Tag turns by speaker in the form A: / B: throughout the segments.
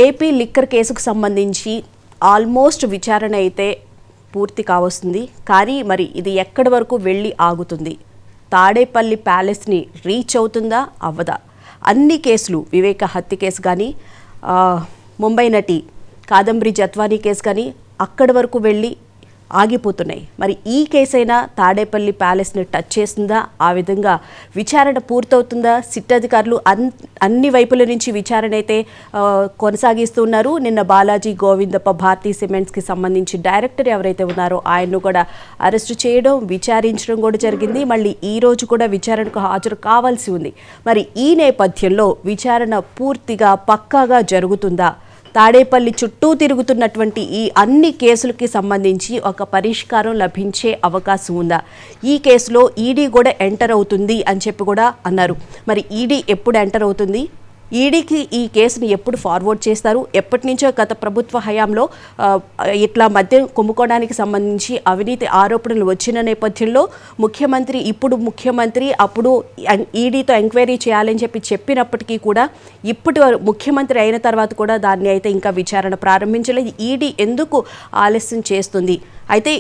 A: AP liquor కేసుకు సంబంధించి almost విచారణ అయితే పూర్తి కావస్తుంది. కానీ మరి ఇది ఎక్కడి వరకు వెళ్ళి ఆగుతుంది? తాడేపల్లి ప్యాలెస్ని రీచ్ అవుతుందా అవ్వదా? అన్ని కేసులు, వివేక హత్య కేసు కానీ, ముంబై నటి కాదంబరి జత్వానీ కేసు కానీ అక్కడి వరకు వెళ్ళి ఆగిపోతున్నాయి. మరి ఈ కేసైనా తాడేపల్లి ప్యాలెస్ని టచ్ చేస్తుందా? ఆ విధంగా విచారణ పూర్తవుతుందా? సిట్ అధికారులు అన్ని వైపుల నుంచి విచారణ అయితే కొనసాగిస్తున్నారు. నిన్న బాలాజీ గోవిందప్ప భారతీ సిమెంట్స్కి సంబంధించి డైరెక్టర్ ఎవరైతే ఉన్నారో ఆయన్ను కూడా అరెస్టు చేయడం, విచారించడం కూడా జరిగింది. మళ్ళీ ఈ రోజు కూడా విచారణకు హాజరు కావాల్సి ఉంది. మరి ఈ నేపథ్యంలో విచారణ పూర్తిగా పక్కాగా జరుగుతుందా? తాడేపల్లి చుట్టూ తిరుగుతున్నటువంటి ఈ అన్ని కేసులకి సంబంధించి ఒక పరిష్కారం లభించే అవకాశం ఉందా? ఈ కేసులో ఈడీ కూడా ఎంటర్ అవుతుంది అని చెప్పి కూడా అన్నారు. మరి ఈడీ ఎప్పుడు ఎంటర్ అవుతుంది? ఈడీకి ఈ కేసుని ఎప్పుడు ఫార్వర్డ్ చేస్తారు? ఎప్పటి నుంచో గత ప్రభుత్వ హయాంలో ఇట్లా మద్యం కుంభకోణానికి సంబంధించి అవినీతి ఆరోపణలు వచ్చిన నేపథ్యంలో ఇప్పుడు ముఖ్యమంత్రి అప్పుడు ఈడీతో ఎంక్వైరీ చేయాలని చెప్పినప్పటికీ కూడా ఇప్పుడు ముఖ్యమంత్రి అయిన తర్వాత కూడా దాన్ని అయితే ఇంకా విచారణ ప్రారంభించలేదు. ఈడీ ఎందుకు ఆలస్యం చేస్తుంది? అయితే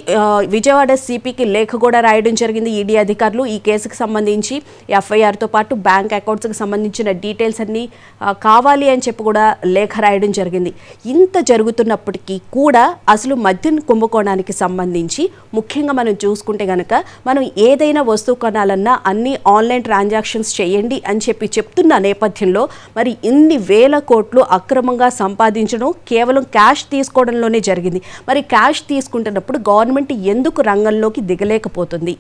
A: విజయవాడ సిపికి లేఖ కూడా రాయడం జరిగింది ఈడీ అధికారులు. ఈ కేసుకు సంబంధించి ఎఫ్ఐఆర్తో పాటు బ్యాంక్ అకౌంట్స్కి సంబంధించిన డీటెయిల్స్ అన్నీ కావాలి అని చెప్పి కూడా లేఖ రాయడం జరిగింది. ఇంత జరుగుతున్నప్పటికీ కూడా అసలు మద్యం కుంభకోణానికి సంబంధించి ముఖ్యంగా మనం చూసుకుంటే కనుక మనం ఏదైనా వస్తువు కొనాలన్నా అన్ని ఆన్లైన్ ట్రాన్సాక్షన్స్ చేయండి అని చెప్తున్న నేపథ్యంలో మరి ఇన్ని వేల కోట్లు అక్రమంగా సంపాదించడం కేవలం క్యాష్ తీసుకోవడంలోనే జరిగింది. మరి క్యాష్ తీసుకుంటున్నప్పుడు గవర్నమెంట్ ఎందుకు రంగంలోకి దిగలేకపోతుంది?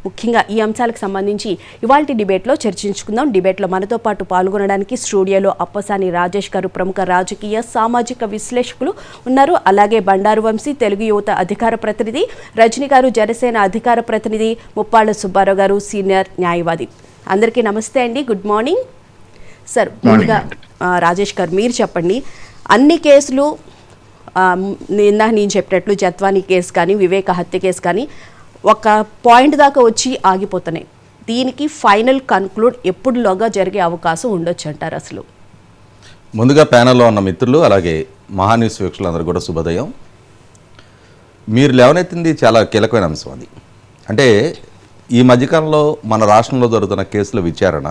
A: ముఖ్యంగా ఈ అంశాలకు సంబంధించి ఇవాల్టి డిబేట్లో చర్చించుకుందాం. డిబేట్లో మనతో పాటు పాల్గొనడానికి స్టూడియోలో అప్పసాని రాజేష్ గారు, ప్రముఖ రాజకీయ సామాజిక విశ్లేషకులు ఉన్నారు. అలాగే బండారు వంశీ, తెలుగు యువత అధికార ప్రతినిధి, రజనీ గారు, జనసేన అధికార ప్రతినిధి, ముప్పాళ్ల సుబ్బారావు గారు, సీనియర్ న్యాయవాది. అందరికీ నమస్తే అండి, గుడ్ మార్నింగ్. సార్, ముందుగా రాజేష్ గారు మీరు చెప్పండి, అన్ని కేసులు ఇందాక నేను చెప్పినట్లు జత్వానీ కేసు కానీ, వివేక హత్య కేసు కానీ ఒక పాయింట్ దాకా వచ్చి ఆగిపోతున్నాయి. దీనికి ఫైనల్ కన్క్లూడ్ ఎప్పుడులోగా జరిగే అవకాశం ఉండొచ్చు అంటారు? అసలు
B: ముందుగా ప్యానెల్లో ఉన్న మిత్రులు అలాగే మహాన్యూస్ వీక్షకులందరూ కూడా శుభోదయం. మీరు లేవనెత్తింది చాలా కీలకమైన అంశం. అది అంటే ఈ మధ్యకాలంలో మన రాష్ట్రంలో జరుగుతున్న కేసుల విచారణ,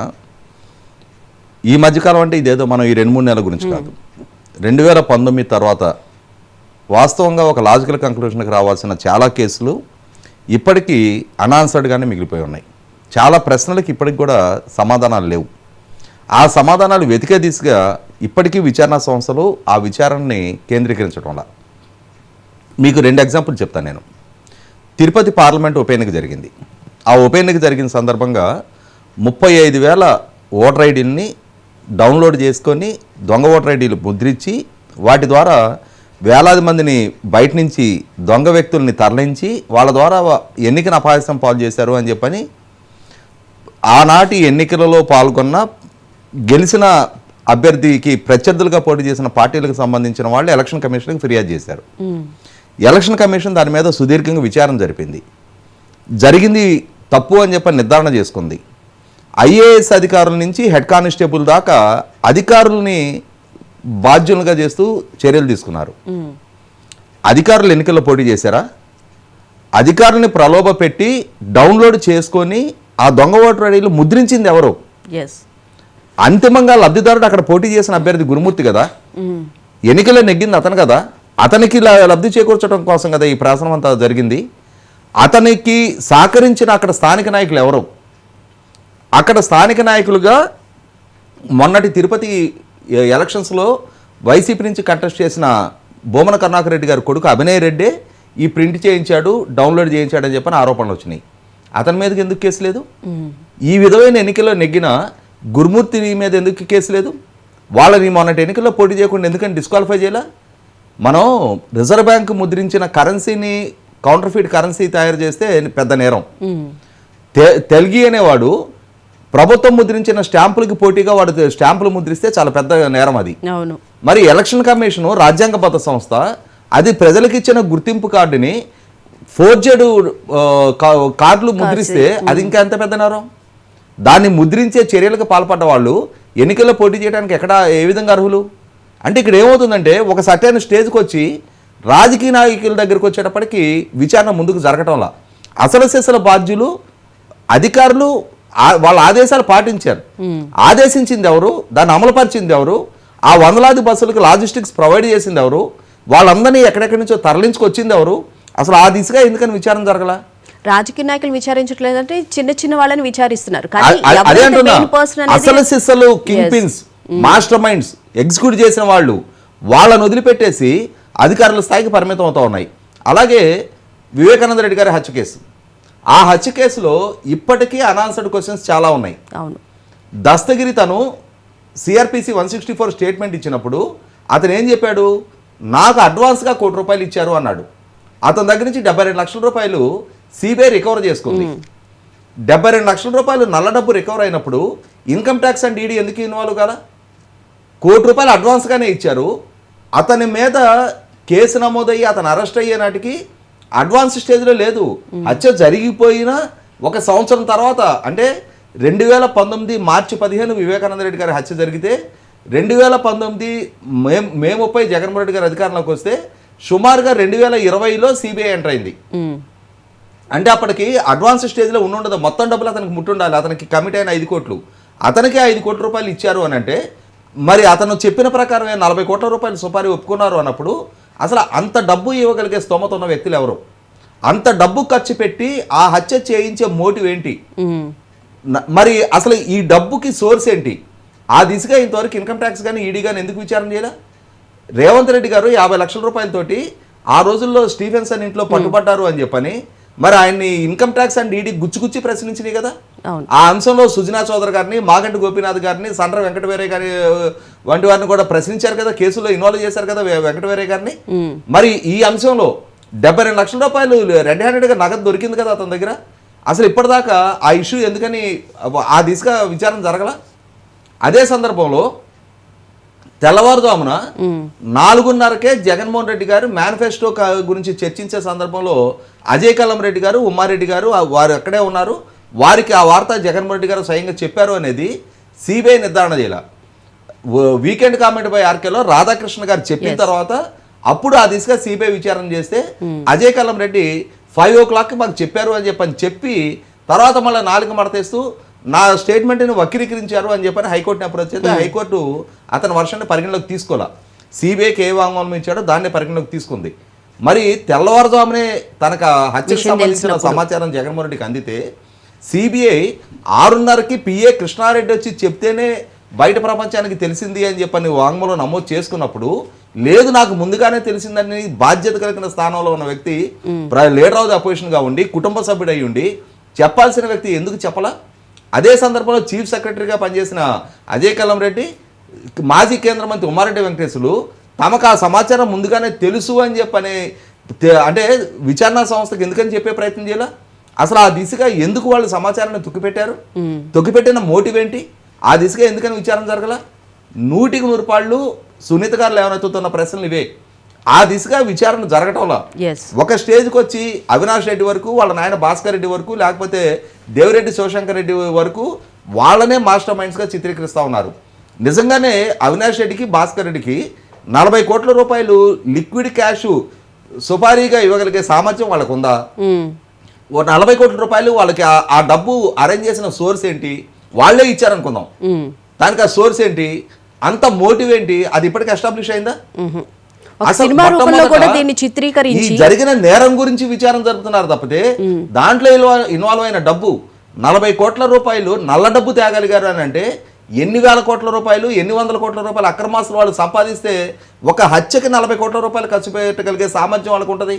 B: ఈ మధ్యకాలం అంటే ఇదేదో మనం ఈ 2-3 నెలల గురించి కాదు, 2019 తర్వాత వాస్తవంగా ఒక లాజికల్ కంక్లూషన్కి రావాల్సిన చాలా కేసులు ఇప్పటికీ అనాన్సర్డ్గానే మిగిలిపోయి ఉన్నాయి. చాలా ప్రశ్నలకు ఇప్పటికి కూడా సమాధానాలు లేవు. ఆ సమాధానాలు వెతికే దిశగా ఇప్పటికీ విచారణ సంస్థలు ఆ విచారణని కేంద్రీకరించడంలా. మీకు 2 ఎగ్జాంపుల్ చెప్తాను నేను. తిరుపతి పార్లమెంట్ ఉప ఎన్నిక జరిగింది. ఆ ఉప ఎన్నిక జరిగిన సందర్భంగా 35,000 ఓటర్ ఐడీలని డౌన్లోడ్ చేసుకొని దొంగ ఓటర్ ఐడీలు ముద్రించి వాటి ద్వారా వేలాది మందిని బయట నుంచి దొంగ వ్యక్తుల్ని తరలించి వాళ్ళ ద్వారా ఎన్నికను అపహాస్యం పాలు చేశారు అని చెప్పని ఆనాటి ఎన్నికలలో పాల్గొన్న గెలిచిన అభ్యర్థికి ప్రత్యర్థులుగా పోటీ చేసిన పార్టీలకు సంబంధించిన వాళ్ళు ఎలక్షన్ కమిషన్కి ఫిర్యాదు చేశారు. ఎలక్షన్ కమిషన్ దాని మీద సుదీర్ఘంగా విచారణ జరిగింది తప్పు అని చెప్పని నిర్ధారణ చేసుకుంది. ఐఏఎస్ అధికారుల నుంచి హెడ్ కానిస్టేబుల్ దాకా అధికారుల్ని బాధ్యులుగా చేస్తూ చర్యలు తీసుకున్నారు. అధికారులు ఎన్నికల్లో పోటీ చేశారా? అధికారులని ప్రలోభ పెట్టి డౌన్లోడ్ చేసుకొని ఆ దొంగ ఓటర్ ఐడీలు ముద్రించింది ఎవరు? అంతిమంగా లబ్ధిదారుడు అక్కడ పోటీ చేసిన అభ్యర్థి గురుమూర్తి కదా, ఎన్నికల్లో నెగ్గింది అతను కదా, అతనికి లబ్ధి చేకూర్చడం కోసం కదా ఈ ప్రసనం అంతా జరిగింది. అతనికి సహకరించిన అక్కడ స్థానిక నాయకులు ఎవరు? అక్కడ స్థానిక నాయకులుగా మొన్నటి తిరుపతి ఎలక్షన్స్లో వైసీపీ నుంచి కంటెస్ట్ చేసిన బోమన కరుణాకర్ రెడ్డి గారి కొడుకు అభినయ్ రెడ్డే ఈ ప్రింట్ చేయించాడు, డౌన్లోడ్ చేయించాడని చెప్పని ఆరోపణలు వచ్చినాయి. అతని మీదకి ఎందుకు కేసు లేదు? ఈ విధమైన ఎన్నికల్లో నెగ్గిన గురుమూర్తి మీద ఎందుకు కేసు లేదు? వాళ్ళని మొన్నటి ఎన్నికల్లో పోటీ చేయకుండా ఎందుకని డిస్క్వాలిఫై చేయాలా? మనం రిజర్వ్ బ్యాంక్ ముద్రించిన కరెన్సీని కౌంటర్ఫీట్ కరెన్సీ తయారు చేస్తే పెద్ద నేరం. తెల్గి అనేవాడు ప్రభుత్వం ముద్రించిన స్టాంపులకి పోటీగా వాడు స్టాంపులు ముద్రిస్తే చాలా పెద్ద నేరం అది. మరి ఎలక్షన్ కమిషన్ రాజ్యాంగబద్ధ సంస్థ, అది ప్రజలకు ఇచ్చిన గుర్తింపు కార్డుని ఫోర్జెడ్ కార్డులు ముద్రిస్తే అది ఇంకా ఎంత పెద్ద నేరం? దాన్ని ముద్రించే చర్యలకు పాల్పడ్డ వాళ్ళు ఎన్నికల్లో పోటీ చేయడానికి ఏ విధంగా అర్హులు? అంటే ఇక్కడ ఏమవుతుందంటే ఒక సర్టైన స్టేజ్కి వచ్చి రాజకీయ నాయకుల దగ్గరికి వచ్చేటప్పటికి విచారణ ముందుకు జరగటంలా అసలు సిసల బాధ్యులు అధికారులు వాళ్ళ ఆదేశాలు పాటించారు. ఆదేశించింది ఎవరు, దాన్ని అమలుపరిచింది ఎవరు, ఆ వందలాది బస్సులకు లాజిస్టిక్స్ ప్రొవైడ్ చేసింది ఎవరు, వాళ్ళందరినీ ఎక్కడెక్కడి నుంచో తరలించుకొచ్చింది ఎవరు, అసలు ఆ దిశగా ఎందుకని విచారణ జరగల?
A: రాజకీయ నాయకులు విచారించట్లేదంటే చిన్న చిన్న వాళ్ళని విచారిస్తున్నారు. కానీ
B: అదే
A: ఎవరైతే
B: అంటున్నా,
A: main person అనేది-
B: అసలు సిస్సలు kingpins masterminds execute చేసిన వాళ్ళు వాళ్ళని వదిలిపెట్టేసి అధికారుల స్థాయికి పరిమితం అవుతా ఉన్నాయి. అలాగే వివేకానంద రెడ్డి గారి హత్య కేసు, ఆ హత్య కేసులో ఇప్పటికీ అనాన్సర్డ్ క్వశ్చన్స్ చాలా ఉన్నాయి.
A: అవును,
B: దస్తగిరి తను సిఆర్పిసి 164 స్టేట్మెంట్ ఇచ్చినప్పుడు అతను ఏం చెప్పాడు, నాకు అడ్వాన్స్గా ₹1,00,00,000 ఇచ్చారు అన్నాడు. అతని దగ్గర నుంచి 72 లక్షల రూపాయలు సిబిఐ రికవర్ చేసుకుంది. 72 లక్షల రూపాయలు నల్ల డబ్బు రికవర్ అయినప్పుడు ఇన్కమ్ ట్యాక్స్ అండ్ ఈడీ ఎందుకు ఇన్వాల్వ్ కదా? ₹1,00,00,000 అడ్వాన్స్గానే ఇచ్చారు. అతని మీద కేసు నమోదయ్యి అతను అరెస్ట్ అయ్యే నాటికి అడ్వాన్స్ స్టేజ్లో లేదు. హత్య జరిగిపోయిన ఒక సంవత్సరం తర్వాత, అంటే 2019 మార్చి 15 వివేకానంద రెడ్డి గారి హత్య జరిగితే 2019 మే 30 జగన్మోహన్ రెడ్డి గారు అధికారంలోకి వస్తే సుమారుగా 2020లో సిబిఐ ఎంటర్ అయింది. అంటే అప్పటికి అడ్వాన్స్ స్టేజ్లో ఉండదు, మొత్తం డబ్బులు అతనికి ముట్టుండాలి. అతనికి కమిట్ అయిన 5 కోట్లు, అతనికి 5 కోట్ల రూపాయలు ఇచ్చారు అని అంటే మరి అతను చెప్పిన ప్రకారమే 40 కోట్ల రూపాయలు సుపారీ ఒప్పుకున్నారు అన్నప్పుడు అసలు అంత డబ్బు ఇవ్వగలిగే స్తోమత ఉన్న వ్యక్తులు ఎవరు? అంత డబ్బు ఖర్చు పెట్టి ఆ హత్య చేయించే మోటివ్ ఏంటి? మరి అసలు ఈ డబ్బుకి సోర్స్ ఏంటి? ఆ దిశగా ఇంతవరకు ఇన్కమ్ ట్యాక్స్ కానీ ఈడీ కానీ ఎందుకు విచారణ చేయాల? రేవంత్ రెడ్డి గారు 50 లక్షల రూపాయలతోటి ఆ రోజుల్లో స్టీఫెన్సన్ ఇంట్లో పట్టుబడ్డారు అని చెప్పని మరి ఆయన్ని ఇన్కమ్ ట్యాక్స్ అండ్ ఈడీ గుచ్చి ప్రశ్నించినాయి కదా. ఆ అంశంలో సుజనా చౌదరి గారిని, మాగంటి గోపీనాథ్ గారిని, సండ్ర వెంకటవీరయ్య గారి వంటి వారిని కూడా ప్రశ్నించారు కదా, కేసులో ఇన్వాల్వ్ చేశారు కదా వెంకటవీరయ్య గారిని. మరి ఈ అంశంలో 72 లక్షల రూపాయలు రెడ్ హ్యాండెడ్గా నగదు దొరికింది కదా అతని దగ్గర. అసలు ఇప్పటిదాకా ఆ ఇష్యూ ఎందుకని ఆ దిశగా విచారణ జరగల? అదే సందర్భంలో తెల్లవారుజామున 4:30కే జగన్మోహన్ రెడ్డి గారు మేనిఫెస్టో గురించి చర్చించే సందర్భంలో అజయ్ కల్లం రెడ్డి గారు, ఉమ్మారెడ్డి గారు వారు అక్కడే ఉన్నారు. వారికి ఆ వార్త జగన్మోహన్ రెడ్డి గారు స్వయంగా చెప్పారు అనేది సిబిఐ నిర్ధారణ చేయాల. వీకెండ్ కామెంట్ బై ఆర్కేలో రాధాకృష్ణ గారు చెప్పిన తర్వాత అప్పుడు ఆ దిశగా సిబిఐ విచారణ చేస్తే అజయ్ కల్లం రెడ్డి 5 o'clock మాకు చెప్పారు అని చెప్పి తర్వాత మళ్ళీ 4 మడతేస్తూ నా స్టేట్మెంట్ని వక్రీకరించారు అని చెప్పని హైకోర్టుని అప్రోచ్ చేస్తే హైకోర్టు అతని వర్షాన్ని పరిగణలోకి తీసుకోలే. సిబిఐకి ఏ వాంగ్మూలం ఇచ్చాడో దాన్ని పరిగణలోకి తీసుకుంది. మరి తెల్లవారుజామునే తనకు హత్యకు సంబంధించిన సమాచారం జగన్మోహన్ రెడ్డికి అందితే సిబిఐ 6:30కి పిఏ కృష్ణారెడ్డి వచ్చి చెప్తేనే బయట ప్రపంచానికి తెలిసింది అని చెప్పని వాంగ్మూలం నమోదు చేసుకున్నప్పుడు లేదు నాకు ముందుగానే తెలిసిందని బాధ్యత కలిగిన స్థానంలో ఉన్న వ్యక్తి లీడర్ ఆఫ్ ది అపోజిషన్గా ఉండి కుటుంబ సభ్యుడై ఉండి చెప్పాల్సిన వ్యక్తి ఎందుకు చెప్పలా? అదే సందర్భంలో చీఫ్ సెక్రటరీగా పనిచేసిన అజయ్ కల్లం రెడ్డి, మాజీ కేంద్ర మంత్రి ఉమ్మారెడ్డి వెంకటేశ్వర్లు తమకు ఆ సమాచారం ముందుగానే తెలుసు అని చెప్పని అంటే విచారణ సంస్థకు ఎందుకని చెప్పే ప్రయత్నం చేయాల? అసలు ఆ దిశగా ఎందుకు వాళ్ళు సమాచారాన్ని తొక్కిపెట్టారు? తొక్కిపెట్టిన మోటివ్ ఏంటి? ఆ దిశగా ఎందుకని విచారణ జరగల? 100% సునీత గారు లేవనెత్తుతున్న ప్రశ్నలు ఇవే. ఆ దిశగా విచారణ జరగటంలో ఒక స్టేజ్కి వచ్చి అవినాష్ రెడ్డి వరకు, వాళ్ళ నాయన భాస్కర్ రెడ్డి వరకు, లేకపోతే దేవిరెడ్డి శివశంకర్ రెడ్డి వరకు వాళ్ళనే మాస్టర్ మైండ్స్గా చిత్రీకరిస్తూ ఉన్నారు. నిజంగానే అవినాష్ రెడ్డికి, భాస్కర్ రెడ్డికి 40 కోట్ల రూపాయలు లిక్విడ్ క్యాష్ సుపారీగా ఇవ్వగలిగే సామర్థ్యం వాళ్ళకు ఉందా? 40 కోట్ల రూపాయలు వాళ్ళకి ఆ డబ్బు అరేంజ్ చేసిన సోర్స్ ఏంటి? వాళ్ళే ఇచ్చారనుకుందాం, దానికి ఆ సోర్స్ ఏంటి? అంత మోటివ్ ఏంటి? అది ఇప్పటికి ఎస్టాబ్లిష్ అయిందా? ఈ జరిగిన నేరం గురించి విచారణ జరుపుతున్నారు తప్పితే దాంట్లో ఇన్వాల్వ్ అయిన డబ్బు 40 కోట్ల రూపాయలు నల్ల డబ్బు తేగలిగారు అని అంటే ఎన్ని వేల కోట్ల రూపాయలు, ఎన్ని వందల కోట్ల రూపాయలు అక్రమాస్తులు వాళ్ళు సంపాదిస్తే ఒక హత్యకి 40 కోట్ల రూపాయలు ఖర్చు పెట్టగలిగే సామర్థ్యం వాళ్ళకు ఉంటుంది.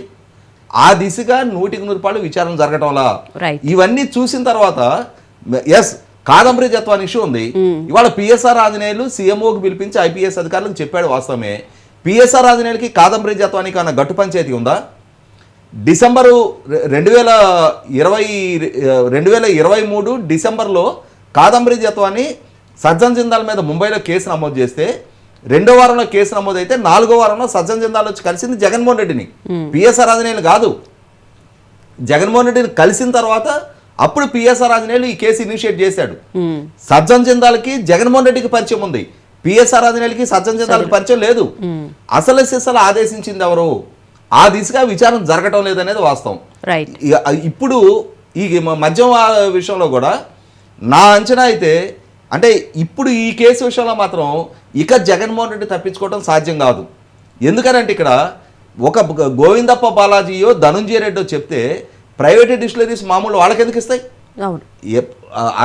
B: ఆ దిశగా 100% విచారణ జరగటంలా ఇవన్నీ చూసిన తర్వాత ఎస్ కాదంబరి జత్వాన్ ఇష్యూ ఉంది. ఇవాళ పిఎస్ఆర్ ఆంజనేయులు సీఎంఓకి పిలిపించి ఐపీఎస్ అధికారులకు చెప్పాడు వాస్తవమే. పిఎస్ఆర్ ఆంజనేయులకి కాదంబరి జత్వానికి అన్న గట్టు పంచాయతీ ఉందా? డిసెంబరు 2023 డిసెంబర్లో కాదంబరి జత్వాని సజ్జన్ జిందాల్ మీద ముంబైలో కేసు నమోదు చేస్తే 2వ వారంలో కేసు నమోదైతే 4వ వారంలో సజ్జన్ జిందాల్ వచ్చి కలిసింది జగన్మోహన్ రెడ్డిని, పిఎస్ఆర్ ఆంజనేయులు కాదు. జగన్మోహన్ రెడ్డిని కలిసిన తర్వాత అప్పుడు పిఎస్ఆర్ ఆంజనేయులు ఈ కేసు ఇనిషియేట్ చేశాడు. సజ్జన్ జిందాల్కి జగన్మోహన్ రెడ్డికి పరిచయం ఉంది, పిఎస్ఆర్ ఆంజనేయులకి సజ్జన్ చంద్రాలకి పరిచయం లేదు. అసలు సిసలు ఆదేశించింది ఎవరు, ఆ దిశగా విచారణ జరగటం లేదనేది వాస్తవం. ఇప్పుడు ఈ మద్యం విషయంలో కూడా నా అంచనా అయితే, అంటే ఇప్పుడు ఈ కేసు విషయంలో మాత్రం ఇక జగన్మోహన్ రెడ్డి తప్పించుకోవడం సాధ్యం కాదు. ఎందుకనంటే ఇక్కడ ఒక గోవిందప్ప బాలాజీయో ధనుంజయ రెడ్డో చెప్తే ప్రైవేట్ డిస్టిలరీస్ మామూలు వాళ్ళకి ఎందుకు ఇస్తాయి?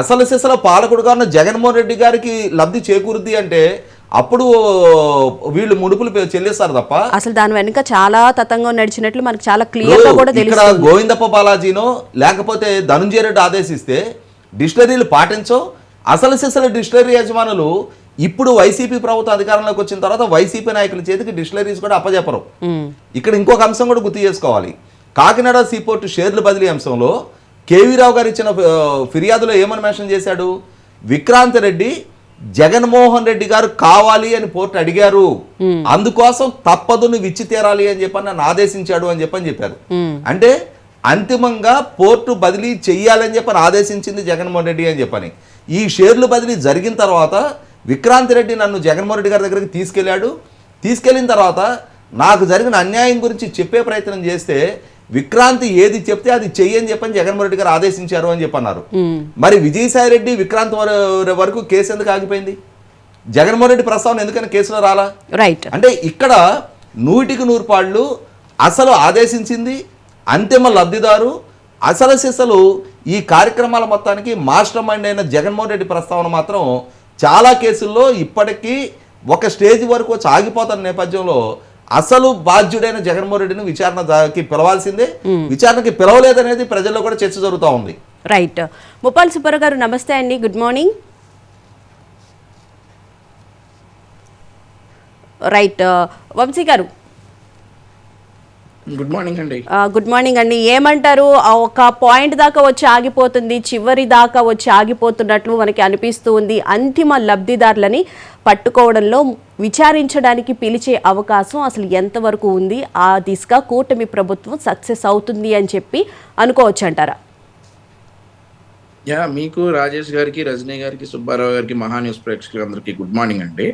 B: అసలు సిసల పాలకుడుగా ఉన్న జగన్మోహన్ రెడ్డి గారికి లబ్ధి చేకూరుద్ది అంటే అప్పుడు వీళ్ళు ముడుపులు చెల్లిస్తారు తప్ప
A: అసలు దాని వెనుక చాలా తతంగం నడిచినట్లు మనకు చాలా క్లియర్ గా కూడా తెలుసు.
B: ఇక్కడ గోవిందప్ప బాలాజీనో లేకపోతే ధనుంజయ రెడ్డి ఆదేశిస్తే డిస్టిలరీలు పాటించో. అసలు సిసల డిస్టిలరీ యజమానులు ఇప్పుడు వైసీపీ ప్రభుత్వం అధికారంలోకి వచ్చిన తర్వాత వైసీపీ నాయకుల చేతికి డిస్టిలరీస్ కూడా అప్పచెప్పరు. ఇక్కడ ఇంకొక అంశం కూడా గుర్తు చేసుకోవాలి. కాకినాడ సీపోర్టు షేర్ల బదిలీ అంశంలో కేవీ రావు గారు ఇచ్చిన ఫిర్యాదులో ఏమని మెన్షన్ చేశాడు? విక్రాంత్ రెడ్డి జగన్మోహన్ రెడ్డి గారు కావాలి అని పోర్టు అడిగారు, అందుకోసం తప్పదు నువ్వు ఇచ్చి తీరాలి అని చెప్పని నన్ను ఆదేశించాడు అని చెప్పారు. అంటే అంతిమంగా పోర్టు బదిలీ చెయ్యాలని చెప్పని ఆదేశించింది జగన్మోహన్ రెడ్డి అని చెప్పని. ఈ షేర్లు బదిలీ జరిగిన తర్వాత విక్రాంత్ రెడ్డి నన్ను జగన్మోహన్ రెడ్డి గారి దగ్గరికి తీసుకెళ్ళిన తర్వాత నాకు జరిగిన అన్యాయం గురించి చెప్పే ప్రయత్నం చేస్తే విక్రాంతి ఏది చెప్తే అది చెయ్యని చెప్పని జగన్మోహన్ రెడ్డి గారు ఆదేశించారు అని చెప్పన్నారు. మరి విజయసాయి రెడ్డి విక్రాంత్ వరకు కేసు ఎందుకు ఆగిపోయింది? జగన్మోహన్ రెడ్డి ప్రస్తావన ఎందుకని కేసులో రాలా?
A: రైట్.
B: అంటే ఇక్కడ 100కి 100 పాళ్ళు అసలు ఆదేశించింది అంతిమ లబ్ధిదారు, అసలు సిసలు ఈ కార్యక్రమాల మొత్తానికి మాస్టర్ మైండ్ అయిన జగన్మోహన్ రెడ్డి ప్రస్తావన మాత్రం చాలా కేసుల్లో ఇప్పటికీ ఒక స్టేజ్ వరకు వచ్చి ఆగిపోతున్న నేపథ్యంలో అసలు బాధ్యుడైన జగన్మోహన్ రెడ్డిని విచారణకి పిలవాల్సిందే. విచారణకి పిలవలేదనేది ప్రజల్లో కూడా చర్చ జరుగుతూ ఉంది.
A: రైట్. ముప్పాల్ సుబ్బారావు గారు నమస్తే అండి, గుడ్ మార్నింగ్. రైట్. వంశీ గారు
C: గుడ్ మార్నింగ్ అండి.
A: గుడ్ మార్నింగ్ అండి. ఏమంటారు, ఒక పాయింట్ దాకా వచ్చి ఆగిపోతుంది, చివరి దాకా వచ్చి ఆగిపోతున్నట్లు మనకి అనిపిస్తూ ఉంది. అంతిమ లబ్ధిదారులని పట్టుకోవడంలో విచారించడానికి పిలిచే అవకాశం అసలు ఎంతవరకు ఉంది? ఆ దిశగా కూటమి ప్రభుత్వం సక్సెస్ అవుతుంది అని చెప్పి అనుకోవచ్చు అంటారా?
C: మీకు రాజేష్ గారికి, రజనీ గారికి, సుబ్బారావు గారికి, మహాన్యూస్ ప్రేక్షకులందరికీ గుడ్ మార్నింగ్ అండి.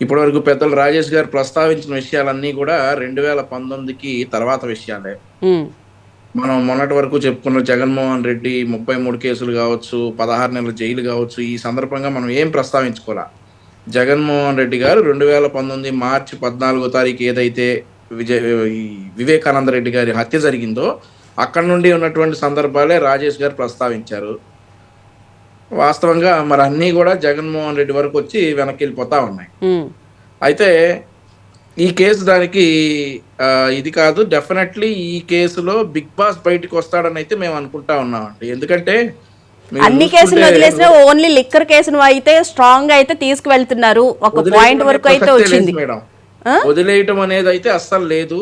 C: ఇప్పటివరకు పెద్దలు రాజేష్ గారు ప్రస్తావించిన విషయాలన్నీ కూడా 2019కి తర్వాత విషయాలే. మనం మొన్నటి వరకు చెప్పుకున్న జగన్మోహన్ రెడ్డి 33 కేసులు కావచ్చు, 16 నెలల జైలు కావచ్చు, ఈ సందర్భంగా మనం ఏం ప్రస్తావించుకోవాలా. జగన్మోహన్ రెడ్డి గారు 2019 మార్చి 14వ తారీఖు ఏదైతే వివేకానంద రెడ్డి గారి హత్య జరిగిందో అక్కడ నుండి ఉన్నటువంటి సందర్భాలే రాజేష్ గారు ప్రస్తావించారు. వాస్తవంగా మరి అన్నీ కూడా జగన్మోహన్ రెడ్డి వరకు వచ్చి వెనక్కి వెళ్ళిపోతా ఉన్నాయి. అయితే ఈ కేసు దానికి ఇది కాదు. డెఫినెట్లీ ఈ కేసులో బిగ్ బాస్ బయటకు వస్తాడని అయితే మేము అనుకుంటా ఉన్నామండి. ఎందుకంటే
A: అన్ని కేసులు వదిలేసిన ఓన్లీ లిక్కర్ కేసును అయితే స్ట్రాంగ్ అయితే తీసుకువెళ్తున్నారు. ఒక పాయింట్ వరకు అయితే వచ్చింది
C: మేడం. వదిలేయటం అనేది అయితే అస్సలు లేదు.